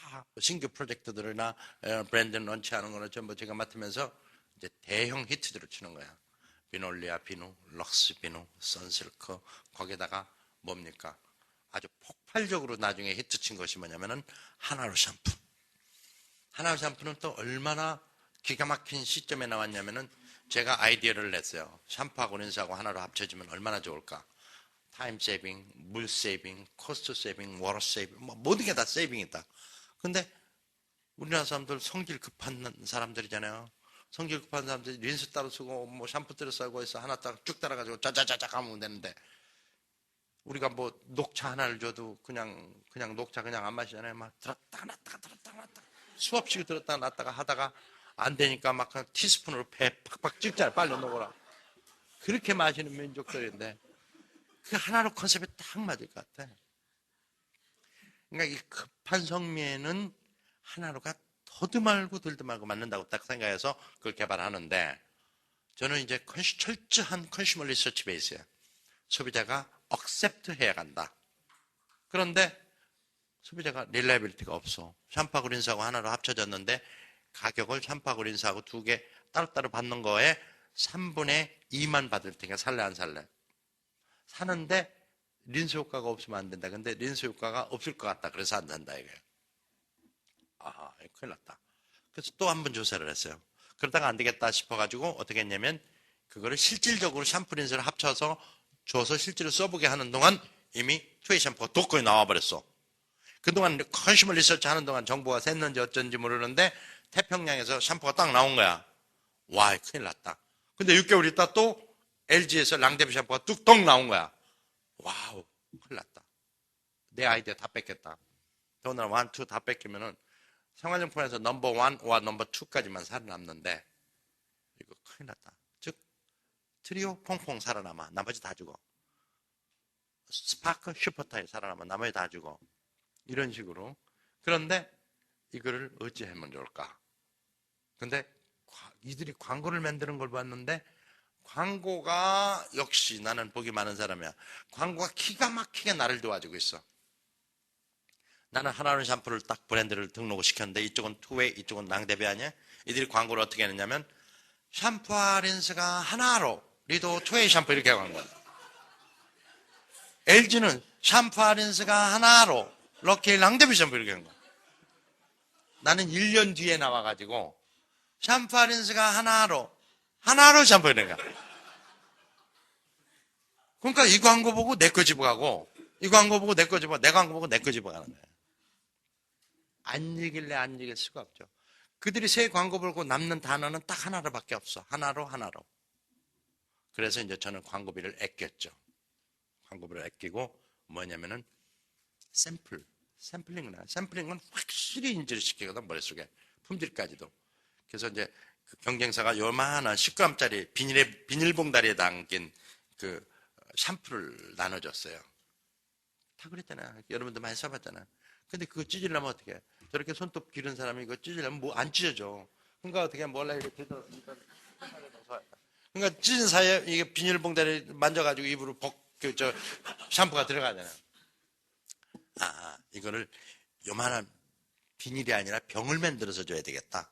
다 신규 프로젝트들이나 브랜드 런치하는 거는 전부 제가 맡으면서 이제 대형 히트들을 치는 거야. 비놀리아 비누, 럭스 비누, 선실크, 거기다가 뭡니까? 아주 폭발적으로 나중에 히트 친 것이 뭐냐면은 하나로 샴푸. 하나로 샴푸는 또 얼마나 기가 막힌 시점에 나왔냐면은 제가 아이디어를 냈어요. 샴푸하고 린스하고 하나로 합쳐지면 얼마나 좋을까? 타임 세이빙, 물 세이빙, 코스트 세이빙, 워터 세이빙, 뭐 모든 게 다 세이빙이다. 근데 우리나라 사람들 성질 급한 사람들이잖아요. 성질 급한 사람들이 린스 따로 쓰고 뭐 샴푸 따로 쓰고 해서 하나 쭉 따라가지고 짜자자자 하면 되는데, 우리가 뭐 녹차 하나를 줘도 그냥 녹차 그냥 안 마시잖아요. 막 들었다가 놨다가 수없이 들었다가 놨다가 하다가 안 되니까 막 티스푼으로 배 팍팍 찍잖아요. 빨리 녹으라. 그렇게 마시는 민족들인데 그 하나로 컨셉이 딱 맞을 것 같아. 그러니까 이 급한 성미에는 하나로가 더도 말고 덜도 말고 맞는다고 딱 생각해서 그걸 개발하는데, 저는 이제 철저한 컨슈머 리서치 베이스야. 소비자가 억셉트 해야 간다. 그런데 소비자가 릴라이빌리티가 없어. 샴푸하고 린스하고 하나로 합쳐졌는데 가격을 샴푸하고 린스하고 두 개 따로따로 받는 거에 3분의 2만 받을 테니까 살래 안 살래? 사는데 린스 효과가 없으면 안 된다. 근데 린스 효과가 없을 것 같다. 그래서 안 산다 이거예요. 아, 큰일 났다. 그래서 또 한 번 조사를 했어요. 그러다가 안 되겠다 싶어가지고 어떻게 했냐면 그거를 실질적으로 샴푸 린스를 합쳐서 줘서 실제로 써보게 하는 동안 이미 투웨이 샴푸가 독거에 나와버렸어. 그동안 컨슈머 리서치 하는 동안 정보가 샜는지 어쩐지 모르는데 태평양에서 샴푸가 딱 나온 거야. 와, 큰일 났다. 근데 6개월 있다 또 LG에서 랑데비 샴푸가 뚝떡 나온 거야. 와우, 큰일 났다. 내 아이디어 다 뺏겼다. 더군다나 1, 2 다 뺏기면은 생활용품에서 넘버 1와 넘버 2까지만 살아남는데 이거 큰일 났다. 즉 트리오 퐁퐁 살아남아. 나머지 다 죽어. 스파크 슈퍼타이 살아남아. 나머지 다 죽어. 이런 식으로. 그런데 이거를 어찌하면 좋을까? 근데 이들이 광고를 만드는 걸 봤는데 광고가 역시 나는 복이 많은 사람이야. 광고가 기가 막히게 나를 도와주고 있어. 나는 하나는 샴푸를 딱 브랜드를 등록을 시켰는데 이쪽은 투웨이, 이쪽은 랑데비 아니야? 이들이 광고를 어떻게 했느냐면 샴푸와 린스가 하나로 리도 투웨이 샴푸 이렇게 하고 한 거야. LG는 샴푸와 린스가 하나로 럭키 랑데비 샴푸 이렇게 한 거야. 나는 1년 뒤에 나와가지고 샴푸와 린스가 하나로 샴푸 이런 거야. 그러니까 이 광고 보고 내 거 집어가고 이 광고 보고 내 거 집어, 내 광고 보고 내 거 집어가는 거야. 안 이길래 안 이길 수가 없죠. 그들이 새 광고 보고 남는 단어는 딱 하나로밖에 없어. 하나로. 그래서 이제 저는 광고비를 아꼈죠. 광고비를 아끼고 뭐냐면은 샘플링은 확실히 인지를 시키거든, 머릿속에. 품질까지도. 그래서 이제 그 경쟁사가 요만한 10g짜리 비닐봉다리에 담긴 그 샴푸를 나눠줬어요. 다 그랬잖아. 여러분도 많이 써봤잖아. 근데 그거 찢으려면 어떻게 해? 저렇게 손톱 기른 사람이 이거 찢으려면 뭐 안 찢어져. 그러니까 어떻게 몰라 이렇게 그러니까 찢은 사이에 이게 비닐봉다리 만져가지고 입으로 샴푸가 들어가잖아. 이거를 요만한 비닐이 아니라 병을 만들어서 줘야 되겠다.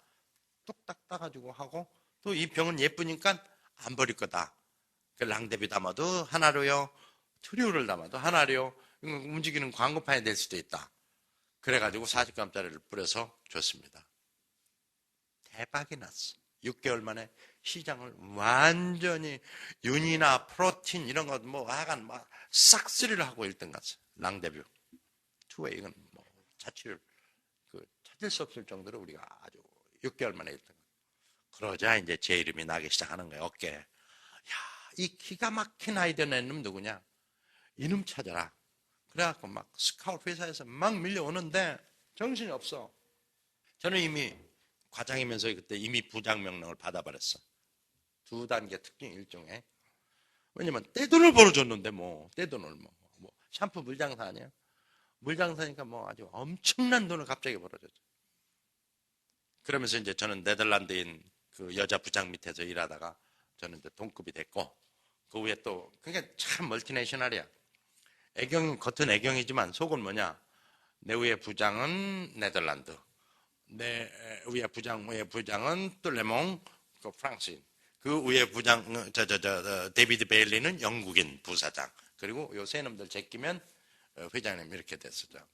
뚝딱 따가지고 하고 또 이 병은 예쁘니까 안 버릴 거다. 그 랑데비 담아도 하나로요. 트리오를 담아도 하나로요. 움직이는 광고판이 될 수도 있다. 그래가지고 40g짜리를 뿌려서 줬습니다. 대박이 났어. 6개월 만에 시장을 완전히 윤이나 프로틴 이런 거 뭐 하여간 막 싹쓸이를 하고 1등 갔어요. 랑데뷰. 투웨이 이건 뭐 자취를 찾을 수 없을 정도로 우리가 아주 6개월 만에 1등. 그러자 이제 제 이름이 나기 시작하는 거예요. 어깨에. 야, 이 기가 막힌 아이디어 낸 놈 누구냐? 이놈 찾아라. 그래갖고 막 스카우트 회사에서 막 밀려오는데 정신이 없어. 저는 이미 과장이면서 그때 이미 부장 명령을 받아버렸어. 2단계 특징 일종의. 왜냐면 떼돈을 벌어줬는데 떼돈을 샴푸 물장사 아니야? 물장사니까 아주 엄청난 돈을 갑자기 벌어줬죠. 그러면서 이제 저는 네덜란드인 그 여자 부장 밑에서 일하다가 저는 이제 동급이 됐고 그 위에 또 그게 참 멀티내셔널이야. 겉은 애경이지만 속은 뭐냐? 내 위에 부장은 네덜란드, 내 위에 부장은 또 레몽, 그 프랑스인, 그 위에 부장 데이비드 베일리는 영국인 부사장, 그리고 요 세 놈들 제끼면 회장님 이렇게 됐었죠.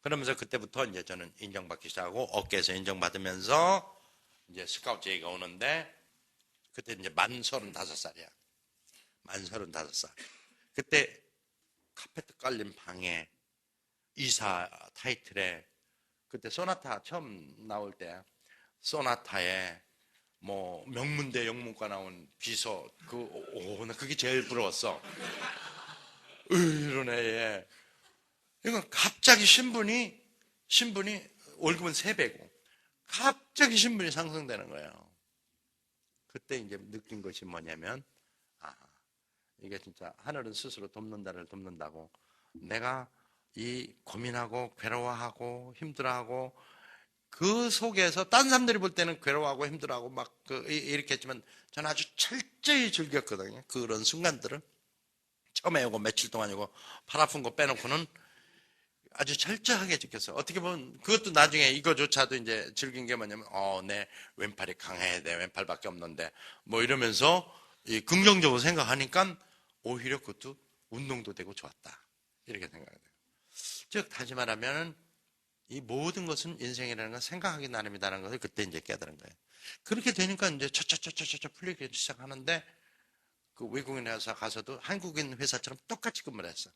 그러면서 그때부터 이제 저는 인정받기 시작하고 업계에서 인정받으면서 이제 스카우트 얘기가 오는데 그때 이제 만 35살이야. 만 35살. 그때 카페트 깔린 방에 이사 타이틀에 그때 소나타 처음 나올 때 소나타에 명문대 영문과 나온 비서 나 그게 제일 부러웠어. 이런 애에 이건 갑자기 신분이 월급은 3배고 갑자기 신분이 상승되는 거예요. 그때 이제 느낀 것이 뭐냐면 이게 진짜 하늘은 스스로 돕는다를 돕는다고 내가 이 고민하고 괴로워하고 힘들어하고 그 속에서 딴 사람들이 볼 때는 괴로워하고 힘들어하고 막 이렇게 했지만 저는 아주 철저히 즐겼거든요. 그런 순간들을 처음에 오고 며칠 동안이고 팔 아픈 거 빼놓고는 아주 철저하게 지켰어. 어떻게 보면 그것도 나중에 이거조차도 이제 즐긴 게 뭐냐면 내 왼팔이 강해야 돼. 왼팔밖에 없는데 이러면서 긍정적으로 생각하니까 오히려 그것도 운동도 되고 좋았다. 이렇게 생각이 돼요. 즉 다시 말하면 이 모든 것은 인생이라는 건 생각하기 나름이다라는 것을 그때 이제 깨달은 거예요. 그렇게 되니까 이제 차차차차차 풀리기 시작하는데 그 외국인 회사 가서도 한국인 회사처럼 똑같이 근무를 했어.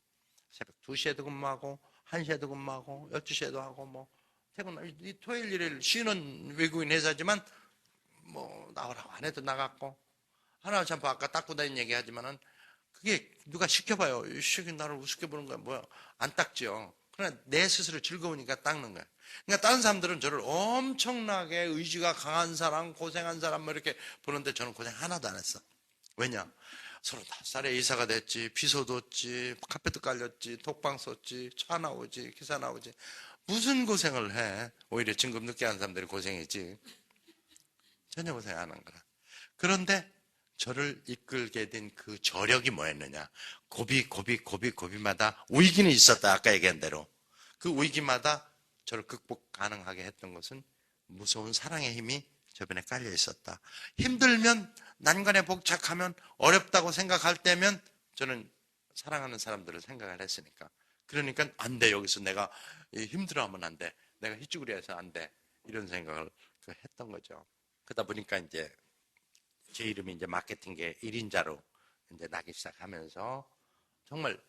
새벽 2시에도 근무하고 1시에도 근무하고 12시에도 하고 퇴근 이 토요일 일요일 쉬는 외국인 회사지만 나오라고 안 해도 나갔고 하나 참 아까 닦고 다닌 얘기하지만은 그게 누가 시켜봐요. 이 새끼 나를 우습게 보는 거야. 뭐야. 안 닦지요. 그러나 내 스스로 즐거우니까 닦는 거야. 그러니까 다른 사람들은 저를 엄청나게 의지가 강한 사람, 고생한 사람 이렇게 보는데 저는 고생 하나도 안 했어. 왜냐? 35살에 이사가 됐지, 비서 뒀지, 카페트 깔렸지, 톡방 썼지, 차 나오지, 기사 나오지. 무슨 고생을 해? 오히려 진급 늦게 한 사람들이 고생이지. 전혀 고생 안 한 거야. 그런데 저를 이끌게 된 그 저력이 뭐였느냐? 고비마다 위기는 있었다. 아까 얘기한 대로. 그 위기마다 저를 극복 가능하게 했던 것은 무서운 사랑의 힘이 저변에 깔려 있었다. 힘들면, 난관에 복착하면, 어렵다고 생각할 때면 저는 사랑하는 사람들을 생각을 했으니까. 그러니까 안 돼. 여기서 내가 힘들어하면 안 돼. 내가 희쭈그리해서 안 돼. 이런 생각을 했던 거죠. 그러다 보니까 이제 제 이름이 이제 마케팅계 1인자로 이제 나기 시작하면서 정말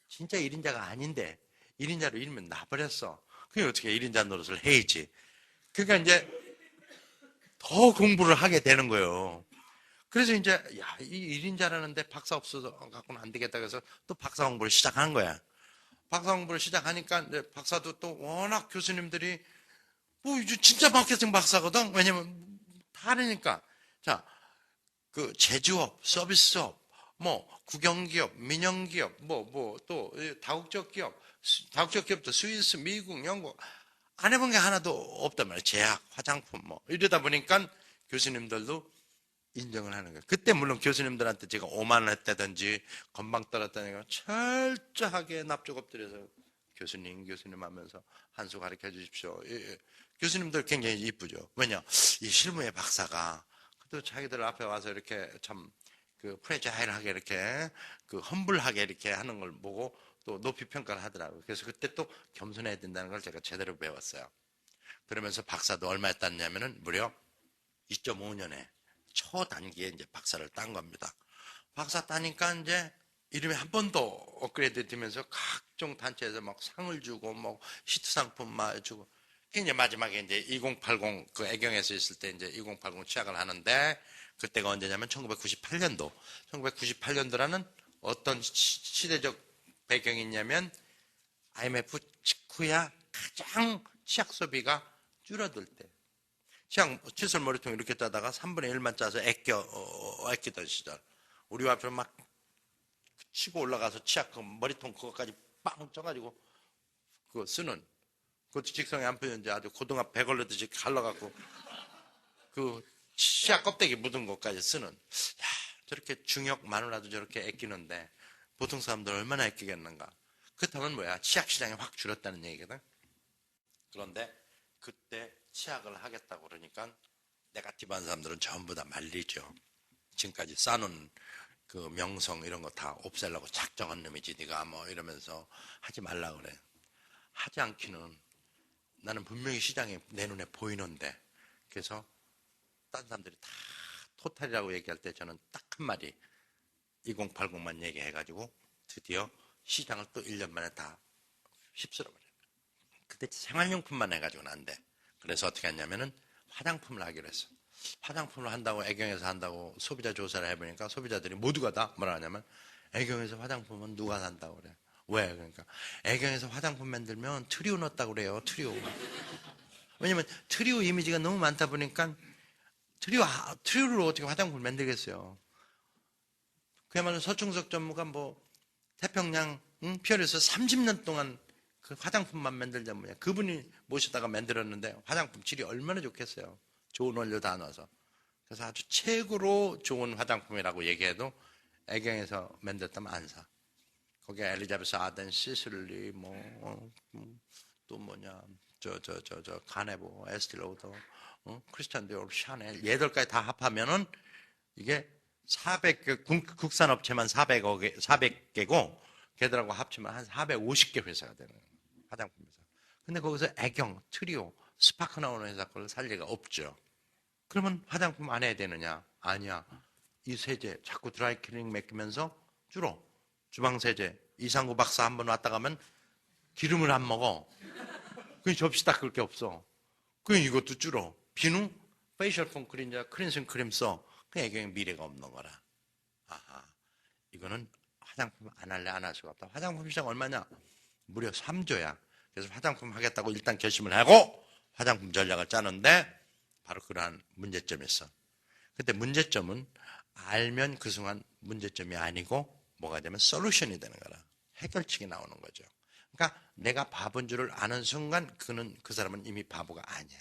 진짜 1인자가 아닌데 1인자로 이름이 나버렸어. 그게 어떻게 1인자 노릇을 해야지. 그러니까 이제 더 공부를 하게 되는 거예요. 그래서 이제 야, 이 1인자라는데 박사 없어서 갖고는 안 되겠다 그래서 또 박사 공부를 시작하는 거야. 박사 공부를 시작하니까 이제 박사도 또 워낙 교수님들이 뭐 이제 진짜 마케팅 박사거든. 왜냐면 다르니까. 자, 그 제조업, 서비스업, 뭐 국영기업, 민영기업, 뭐 또 다국적 기업, 다국적 기업도 스위스, 미국, 영국 안 해본 게 하나도 없단 말이에요. 제약, 화장품 뭐 이러다 보니까 교수님들도 인정을 하는 거예요. 그때 물론 교수님들한테 제가 5만 원 했다든지 건방 떨었다니까 철저하게 납작 엎드려서 교수님 하면서 한 수 가르쳐 주십시오. 예. 교수님들 굉장히 이쁘죠. 왜냐? 이 실무의 박사가 또 자기들 앞에 와서 이렇게 참 그 프레자일하게 이렇게 그 험블하게 이렇게 하는 걸 보고 또 높이 평가를 하더라고요. 그래서 그때 또 겸손해야 된다는 걸 제가 제대로 배웠어요. 그러면서 박사도 얼마 했다냐면은 무려 2.5년에 초단기에 이제 박사를 딴 겁니다. 박사 따니까 이제 이름이 한 번 더 업그레이드 되면서 각종 단체에서 막 상을 주고 뭐 히트 상품 막 주고. 이제 마지막에 이제 2080 그 애경에서 있을 때 이제 2080 시작을 하는데 그때가 언제냐면 1998년도. 1998년도라는 어떤 시대적 배경이 있냐면 IMF 직후야 가장 치약 소비가 줄어들 때. 치약 칫솔 머리통 이렇게 따다가 3분의 1만 짜서 아끼던 시절. 우리 앞에 막 치고 올라가서 치약 그 머리통 그거까지 빵 쪄가지고 그거 쓰는. 그것도 직성이 안 풀렸는지 아주 고등어 배 걸르듯이 갈라갖고 그 치약 껍데기 묻은 것까지 쓰는. 야, 저렇게 중역 마누라도 저렇게 아끼는데 보통 사람들 얼마나 아끼겠는가. 그렇다면 뭐야? 치약 시장이 확 줄었다는 얘기거든. 그런데 그때 치약을 하겠다고 그러니까 네거티브한 사람들은 전부 다 말리죠. 지금까지 쌓아놓은 그 명성 이런 거 다 없애려고 작정한 놈이지 네가 뭐 이러면서 하지 말라 그래. 하지 않기는 나는 분명히 시장에 내 눈에 보이는데. 그래서 딴 사람들이 다 토탈이라고 얘기할 때 저는 딱 한마디 2080만 얘기해가지고 드디어 시장을 또 1년 만에 다 휩쓸어버려요. 그때 생활용품만 해가지고는 안 돼. 그래서 어떻게 했냐면은 화장품을 하기로 했어. 화장품을 한다고 애경에서 한다고 소비자 조사를 해보니까 소비자들이 모두가 다 뭐라 하냐면 애경에서 화장품은 누가 산다고 그래. 왜? 그러니까 애경에서 화장품 만들면 트리오 넣었다고 그래요. 트리오. 왜냐면 트리오 이미지가 너무 많다 보니까 트리오로 어떻게 화장품을 만들겠어요. 그야말로 서충석 전무가 뭐 태평양 피어에서 30년 동안 그 화장품만 만들자 뭐냐. 그분이 모시다가 만들었는데 화장품 질이 얼마나 좋겠어요. 좋은 원료 다 넣어서. 그래서 아주 최고로 좋은 화장품이라고 얘기해도 애경에서 만들었다면 안 사. 거기에 엘리자베스 아덴, 시슬리, 또 뭐냐, 가네보, 에스티로더, 크리스찬 디올, 샤넬, 8가지 다 합하면은 이게 400개, 국산업체만 400개고, 걔들하고 합치면 한 450개 회사가 되는 거예요. 화장품 회사. 근데 거기서 애경, 트리오, 스파크 나오는 회사 걸 살 리가 없죠. 그러면 화장품 안 해야 되느냐? 아니야. 이 세제 자꾸 드라이클리닝 맡기면서 줄어. 주방세제. 이상구 박사 한번 왔다 가면 기름을 안 먹어. 그 접시 닦을 게 없어. 그 이것도 줄어. 비누? 페이셜 폼 크림자 클렌징 크림 써. 그 애경에 미래가 없는 거라. 아하. 이거는 화장품 안 할래 안 할 수가 없다. 화장품 시장 얼마냐? 무려 3조야. 그래서 화장품 하겠다고 일단 결심을 하고 화장품 전략을 짜는데 바로 그러한 문제점이 있어. 근데 문제점은 알면 그 순간 문제점이 아니고 뭐가 되면 솔루션이 되는 거라. 해결책이 나오는 거죠. 그러니까 내가 바본 줄을 아는 순간 그 사람은 이미 바보가 아니야.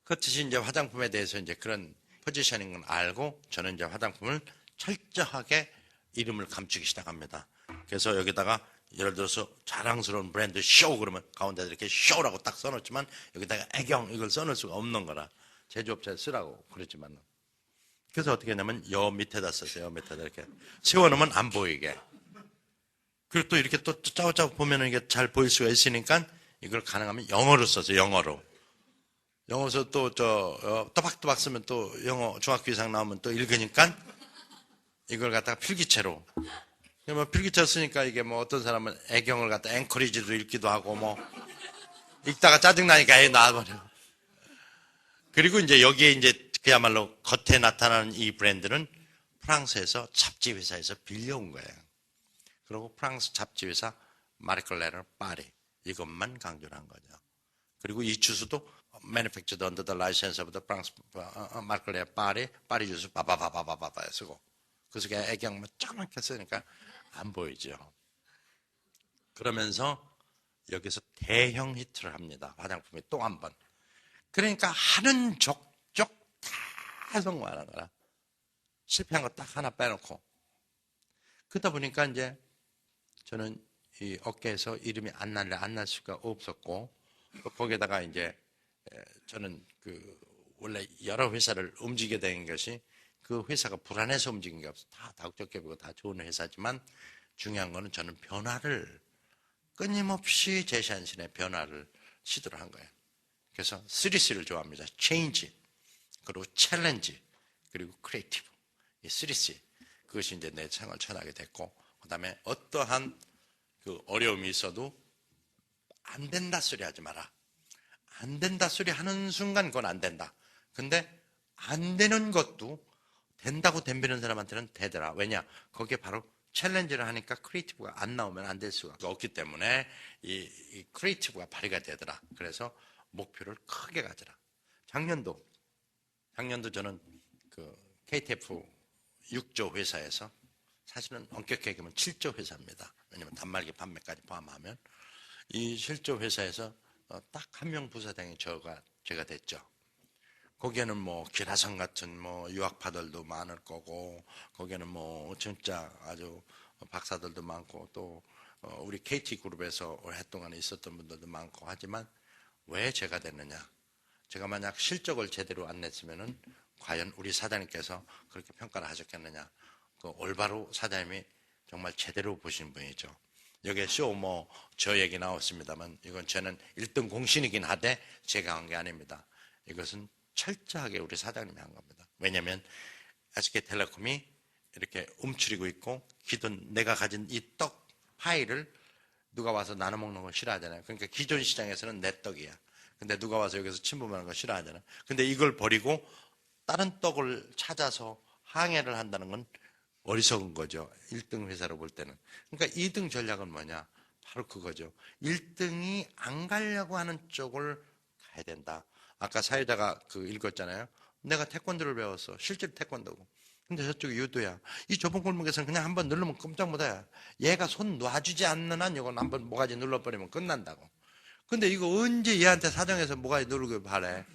그렇듯이 이제 화장품에 대해서 이제 그런 포지셔닝을 알고 저는 이제 화장품을 철저하게 이름을 감추기 시작합니다. 그래서 여기다가 예를 들어서 자랑스러운 브랜드 쇼 그러면 가운데 이렇게 쇼라고 딱 써놓지만 여기다가 애경 이걸 써놓을 수가 없는 거라. 제조업자에 쓰라고 그랬지만. 그래서 어떻게 했냐면 여 밑에다 썼어요. 여 밑에다 이렇게 세워놓으면 안 보이게. 그리고 또 이렇게 또 짜고짜고 보면은 이게 잘 보일 수가 있으니까 이걸 가능하면 영어로 썼어요. 영어로. 영어서 또 또박또박 쓰면 또 영어 중학교 이상 나오면 또 읽으니까 이걸 갖다가 필기체로. 뭐 필기체 쓰니까 이게 뭐 어떤 사람은 애경을 갖다 앵커리지도 읽기도 하고 뭐 읽다가 짜증나니까 애 나와버려. 그리고 이제 여기에 이제 그야말로 겉에 나타나는 이 브랜드는 프랑스에서 잡지 회사에서 빌려온 거예요. 그리고 프랑스 잡지 회사 마르클레르 파리 이것만 강조를 한 거죠. 그리고 이 주스도 manufactured under the license of the France 마르클레르 파리 주스 바바바바바바 쓰고 그 속에 애경만 조그맣게 쓰니까 안 보이죠. 그러면서 여기서 대형 히트를 합니다. 화장품이 또 한 번. 그러니까 하는 족족 다 성공하는 거라. 실패한 거 딱 하나 빼놓고. 그러다 보니까 이제 저는 이 업계에서 이름이 안 날 수가 없었고, 거기에다가 이제 저는 원래 여러 회사를 움직이게 된 것이 그 회사가 불안해서 움직인 게 없어. 다 다국적기업이고 다 좋은 회사지만 중요한 거는 저는 변화를 끊임없이 제시한신의 변화를 시도를 한 거예요. 그래서 3C를 좋아합니다. Change, 그리고 Challenge, 그리고 Creative. 이 3C. 그것이 이제 내 생활 전하게 됐고, 그 다음에 어떠한 어려움이 있어도 안 된다 소리 하지 마라. 안 된다 소리 하는 순간 그건 안 된다. 근데 안 되는 것도 된다고 덤비는 사람한테는 되더라. 왜냐? 거기에 바로 챌린지를 하니까 크리에이티브가 안 나오면 안 될 수가 없기 때문에 이 크리에이티브가 발휘가 되더라. 그래서 목표를 크게 가져라. 작년도 저는 KTF 6조 회사에서 사실은 엄격하게 얘기하면 7조 회사입니다. 왜냐하면 단말기 판매까지 포함하면 이 7조 회사에서 딱 한 명 부사장이 제가 됐죠. 거기에는 뭐 기라성 같은 뭐 유학파들도 많을 거고, 거기에는 뭐 진짜 아주 박사들도 많고, 또 우리 KT 그룹에서 오랫동안 있었던 분들도 많고 하지만 왜 제가 됐느냐? 제가 만약 실적을 제대로 안 냈으면은 과연 우리 사장님께서 그렇게 평가를 하셨겠느냐? 올바로 사장님이 정말 제대로 보신 분이죠. 여기에 저 얘기 나왔습니다만 이건 저는 1등 공신이긴 하되 제가 한 게 아닙니다. 이것은 철저하게 우리 사장님이 한 겁니다. 왜냐하면 SK텔레콤이 이렇게 움츠리고 있고 기존 내가 가진 이 떡 파이를 누가 와서 나눠 먹는 걸 싫어하잖아요. 그러니까 기존 시장에서는 내 떡이야. 근데 누가 와서 여기서 침범하는 걸 싫어하잖아요. 근데 이걸 버리고 다른 떡을 찾아서 항해를 한다는 건 어리석은 거죠. 1등 회사로 볼 때는. 그러니까 2등 전략은 뭐냐? 바로 그거죠. 1등이 안 가려고 하는 쪽을 가야 된다. 아까 사회자가 읽었잖아요. 내가 태권도를 배웠어. 실제로 태권도고. 근데 저쪽이 유도야. 이 좁은 골목에서는 그냥 한번 누르면 깜짝 못해. 얘가 손 놔주지 않는 한 이건 한번 모가지 눌러버리면 끝난다고. 근데 이거 언제 얘한테 사정해서 모가지 누르길 바래.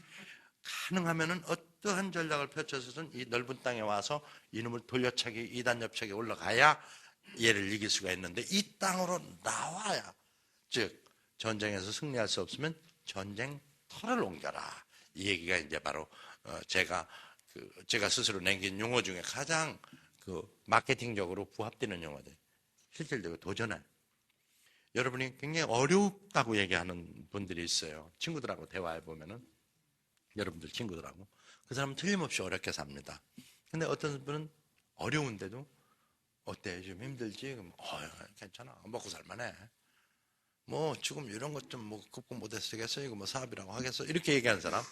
가능하면은 어떠한 전략을 펼쳐서든 이 넓은 땅에 와서 이놈을 돌려차기 2단 옆차기 올라가야 얘를 이길 수가 있는데 이 땅으로 나와야, 즉 전쟁에서 승리할 수 없으면 전쟁 터를 옮겨라. 이 얘기가 이제 바로 제가 스스로 남긴 용어 중에 가장 마케팅적으로 부합되는 용어들. 실질적으로 도전해. 여러분이 굉장히 어렵다고 얘기하는 분들이 있어요. 친구들하고 대화해 보면은 여러분들 친구들하고 그 사람은 틀림없이 어렵게 삽니다. 근데 어떤 분은 어려운데도 어때? 좀 힘들지? 그럼 괜찮아. 먹고 살만해. 뭐 지금 이런 것 좀 뭐 극복 못해서 되겠어? 이거 뭐 사업이라고 하겠어? 이렇게 얘기하는 사람,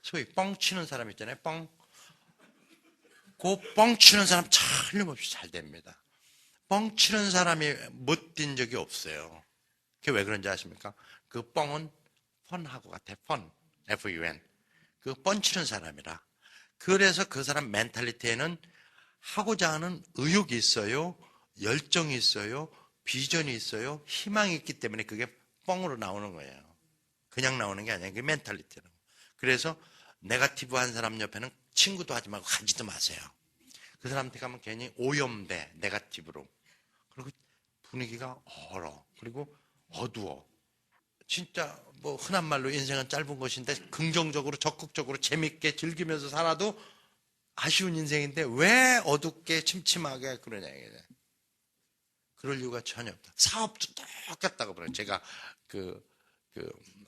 소위 뻥 치는 사람 있잖아요. 뻥. 그 뻥 치는 사람 틀림없이 잘 됩니다. 뻥 치는 사람이 못 뛴 적이 없어요. 그게 왜 그런지 아십니까? 그 뻥은 펀하고 같아. 펀. F-U-N. 그 뻥 치는 사람이라. 그래서 그 사람 멘탈리티에는 하고자 하는 의욕이 있어요. 열정이 있어요. 비전이 있어요. 희망이 있기 때문에 그게 뻥으로 나오는 거예요. 그냥 나오는 게 아니에요. 그게 멘탈리티라고. 그래서 네거티브 한 사람 옆에는 친구도 하지 말고 가지도 마세요. 그 사람한테 가면 괜히 오염돼. 네거티브로. 그리고 분위기가 얼어. 그리고 어두워. 진짜 뭐 흔한 말로 인생은 짧은 것인데 긍정적으로 적극적으로 재밌게 즐기면서 살아도 아쉬운 인생인데 왜 어둡게 침침하게 그러냐 이게. 그럴 이유가 전혀 없다. 사업도 똑같다고 그래요. 제가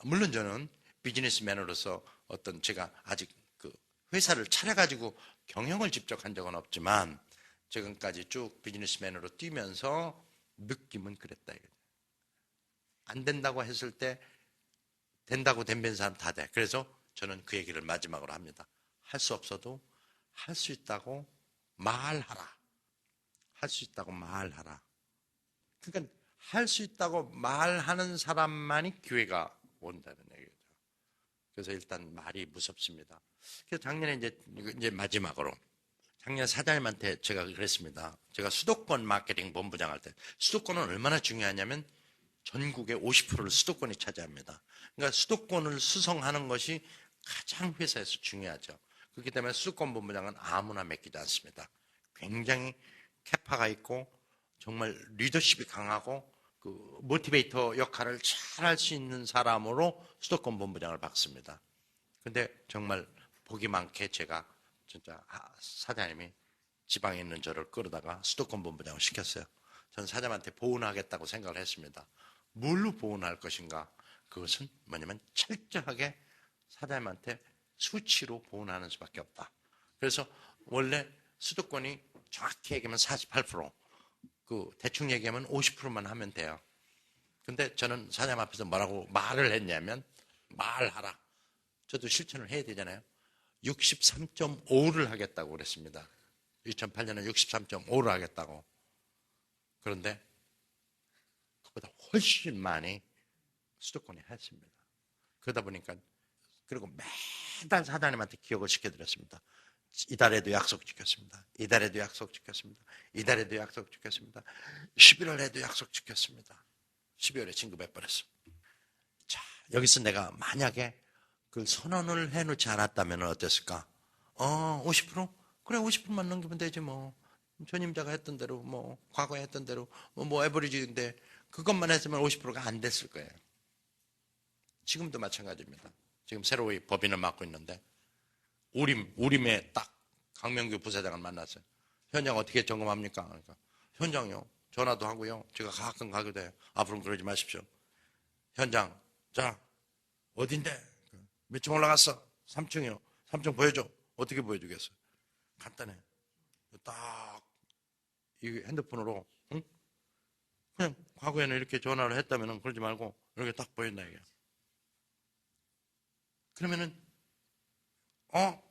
물론 저는 비즈니스맨으로서 어떤 제가 아직 그 회사를 차려가지고 경영을 직접 한 적은 없지만 지금까지 쭉 비즈니스맨으로 뛰면서 느낌은 그랬다 이거죠. 안 된다고 했을 때 된다고 덤비는 사람 다 돼. 그래서 저는 그 얘기를 마지막으로 합니다. 할 수 없어도 할 수 있다고 말하라. 할 수 있다고 말하라. 그러니까 할 수 있다고 말하는 사람만이 기회가 온다는 얘기죠. 그래서 일단 말이 무섭습니다. 그래서 작년에 이제 마지막으로 작년 사장님한테 제가 그랬습니다. 제가 수도권 마케팅 본부장 할 때 수도권은 얼마나 중요하냐면 전국의 50%를 수도권이 차지합니다. 그러니까 수도권을 수성하는 것이 가장 회사에서 중요하죠. 그렇기 때문에 수도권 본부장은 아무나 맡기지 않습니다. 굉장히 캐파가 있고 정말 리더십이 강하고 그 모티베이터 역할을 잘 할 수 있는 사람으로 수도권 본부장을 받습니다. 근데 정말 복이 많게 제가 진짜 사장님이 지방에 있는 저를 끌어다가 수도권 본부장을 시켰어요. 전 사장님한테 보훈하겠다고 생각을 했습니다. 뭘로 보훈할 것인가? 그것은 뭐냐면 철저하게 사장님한테 수치로 보훈하는 수밖에 없다. 그래서 원래 수도권이 정확히 얘기하면 48%, 그 대충 얘기하면 50%만 하면 돼요. 근데 저는 사장님 앞에서 뭐라고 말을 했냐면 말하라. 저도 실천을 해야 되잖아요. 63.5를 하겠다고 그랬습니다. 2008년에 63.5를 하겠다고. 그런데 그보다 훨씬 많이 수도권이 했습니다. 그러다 보니까 그리고 매달 사장님한테 기억을 시켜드렸습니다. 이달에도 약속 지켰습니다. 이달에도 약속 지켰습니다. 이달에도 약속 지켰습니다. 11월에도 약속 지켰습니다. 12월에 진급해버렸어. 자, 여기서 내가 만약에 그 선언을 해놓지 않았다면 어땠을까? 50%? 그래, 50%만 넘기면 되지 뭐. 전임자가 했던 대로, 뭐, 과거에 했던 대로, 뭐, 에버리지인데, 그것만 했으면 50%가 안 됐을 거예요. 지금도 마찬가지입니다. 지금 새로이 법인을 맡고 있는데, 우림에 딱 강명규 부사장을 만났어요. 현장 어떻게 점검합니까? 그러니까, 현장요. 전화도 하고요. 제가 가끔 가기도 해요. 앞으로는 그러지 마십시오. 현장, 자, 어딘데? 몇 층 올라갔어? 3층이요. 3층 보여줘. 어떻게 보여주겠어? 간단해. 딱, 이 핸드폰으로, 응? 그냥 과거에는 이렇게 전화를 했다면 그러지 말고, 이렇게 딱 보인다, 이게. 그러면은,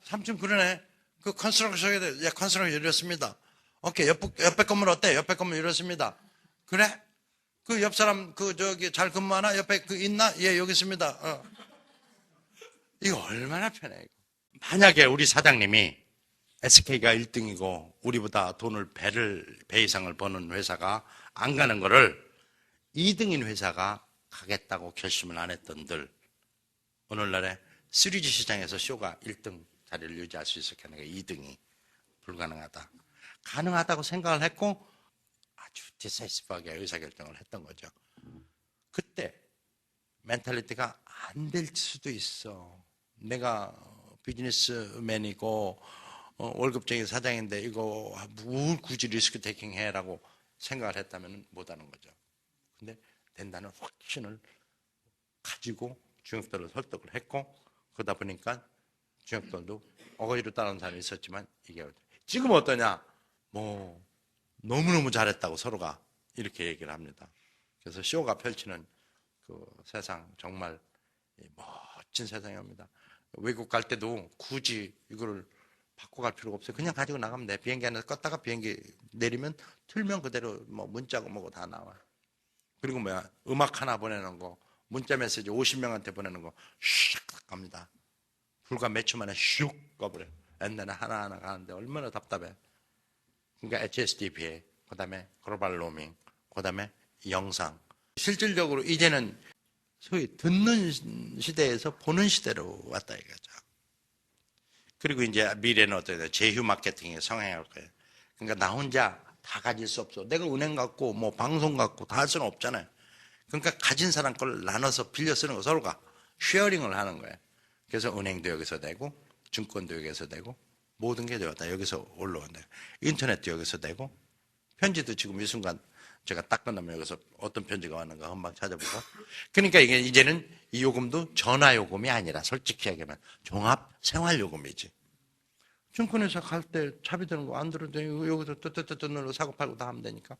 3층 그러네. 그 컨스트럭션에 대해, 예, 컨스트럭션 이렇습니다. 오케이, 옆에 건물 어때? 옆에 건물 이렇습니다. 그래? 그 옆 사람, 잘 근무하나? 옆에 있나? 예, 여기 있습니다. 이거 얼마나 편해, 이거. 만약에 우리 사장님이 SK가 1등이고, 우리보다 돈을 배 이상을 버는 회사가 안 가는 거를 2등인 회사가 가겠다고 결심을 안 했던들, 오늘날에 3G 시장에서 쇼가 1등 자리를 유지할 수 있을 거니까 2등이 불가능하다. 가능하다고 생각을 했고 아주 디사이시브하게 의사결정을 했던 거죠. 그때 멘탈리티가 안 될 수도 있어. 내가 비즈니스맨이고 월급쟁이 사장인데 이거 뭘 굳이 리스크 테이킹 해라고 생각을 했다면 못하는 거죠. 근데 된다는 확신을 가지고 중역들을 설득을 했고 그러다 보니까 중역들도 어거지로 따르는 사람이 있었지만 이게 지금 어떠냐? 뭐 너무너무 잘했다고 서로가 이렇게 얘기를 합니다. 그래서 쇼가 펼치는 그 세상 정말 멋진 세상입니다. 외국 갈 때도 굳이 이거를 바꿔갈 필요가 없어요. 그냥 가지고 나가면 돼. 비행기 안에서 껐다가 비행기 내리면 틀면 그대로 뭐 문자고 뭐고 다 나와요. 그리고 음악 하나 보내는 거 문자 메시지 50명한테 보내는 거 슉 갑니다. 불과 몇 초 만에 슉 꺼버려. 옛날에 하나하나 가는데 얼마나 답답해. 그러니까 HSDPA, 그 다음에 글로벌 로밍, 그 다음에 영상. 실질적으로 이제는 소위 듣는 시대에서 보는 시대로 왔다 이거죠. 그리고 이제 미래는 어떻게 제휴 마케팅의 성향일 거예요. 그러니까 나 혼자 다 가질 수 없어. 내가 은행 갖고 뭐 방송 갖고 다 할 수는 없잖아요. 그러니까 가진 사람 걸 나눠서 빌려 쓰는 거 서로가 쉐어링을 하는 거예요. 그래서 은행도 여기서 되고 증권도 여기서 되고 모든 게 다 여기서 올라온다. 인터넷도 여기서 되고 편지도 지금 이 순간 제가 딱 끝나면 여기서 어떤 편지가 왔는가 금방 찾아보고. 그러니까 이게 이제는 이 요금도 전화 요금이 아니라 솔직히 얘기하면 종합 생활 요금이지. 증권회사 갈 때 차비 드는 거 안 들어도 여기서 뜨뜨뜨뜨 눌러 사고 팔고 다 하면 되니까.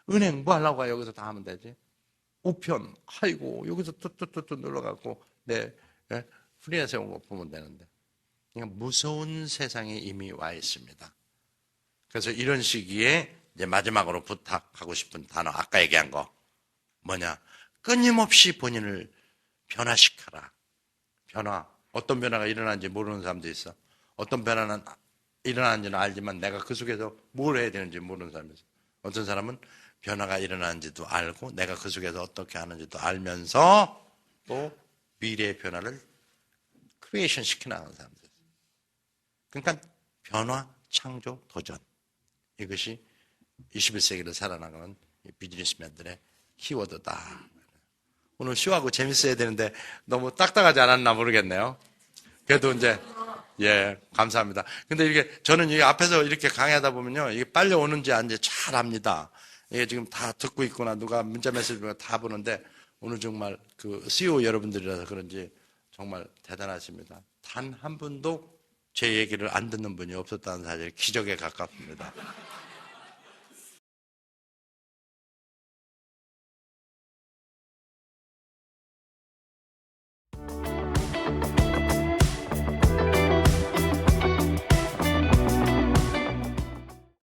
은행 뭐 하려고 가 여기서 다 하면 되지. 우편 아이고 여기서 뜨뜨뜨뜨 눌러갖고 내 프리랜서 온 거 보면 되는데. 그러니까 무서운 세상에 이미 와 있습니다. 그래서 이런 시기에 이제 마지막으로 부탁하고 싶은 단어 아까 얘기한 거 뭐냐? 끊임없이 본인을 변화시켜라. 변화. 어떤 변화가 일어나는지 모르는 사람도 있어. 어떤 변화는 일어나는지는 알지만 내가 그 속에서 뭘 해야 되는지 모르는 사람이 있어. 어떤 사람은 변화가 일어나는지도 알고 내가 그 속에서 어떻게 하는지도 알면서 또 미래의 변화를 크리에이션 시켜나가는 사람들 있어. 그러니까 변화, 창조, 도전. 이것이 21세기를 살아나가는 비즈니스맨들의 키워드다. 오늘 쇼하고 재밌어야 되는데 너무 딱딱하지 않았나 모르겠네요. 그래도 이제 예, 감사합니다. 근데 이게 저는 이 앞에서 이렇게 강의하다 보면요, 이게 빨리 오는지 안 오는지 잘 압니다. 이게 지금 다 듣고 있구나, 누가 문자 메시지 다 보는데 오늘 정말 그 CEO 여러분들이라서 그런지 정말 대단하십니다. 단 한 분도 제 얘기를 안 듣는 분이 없었다는 사실 기적에 가깝습니다.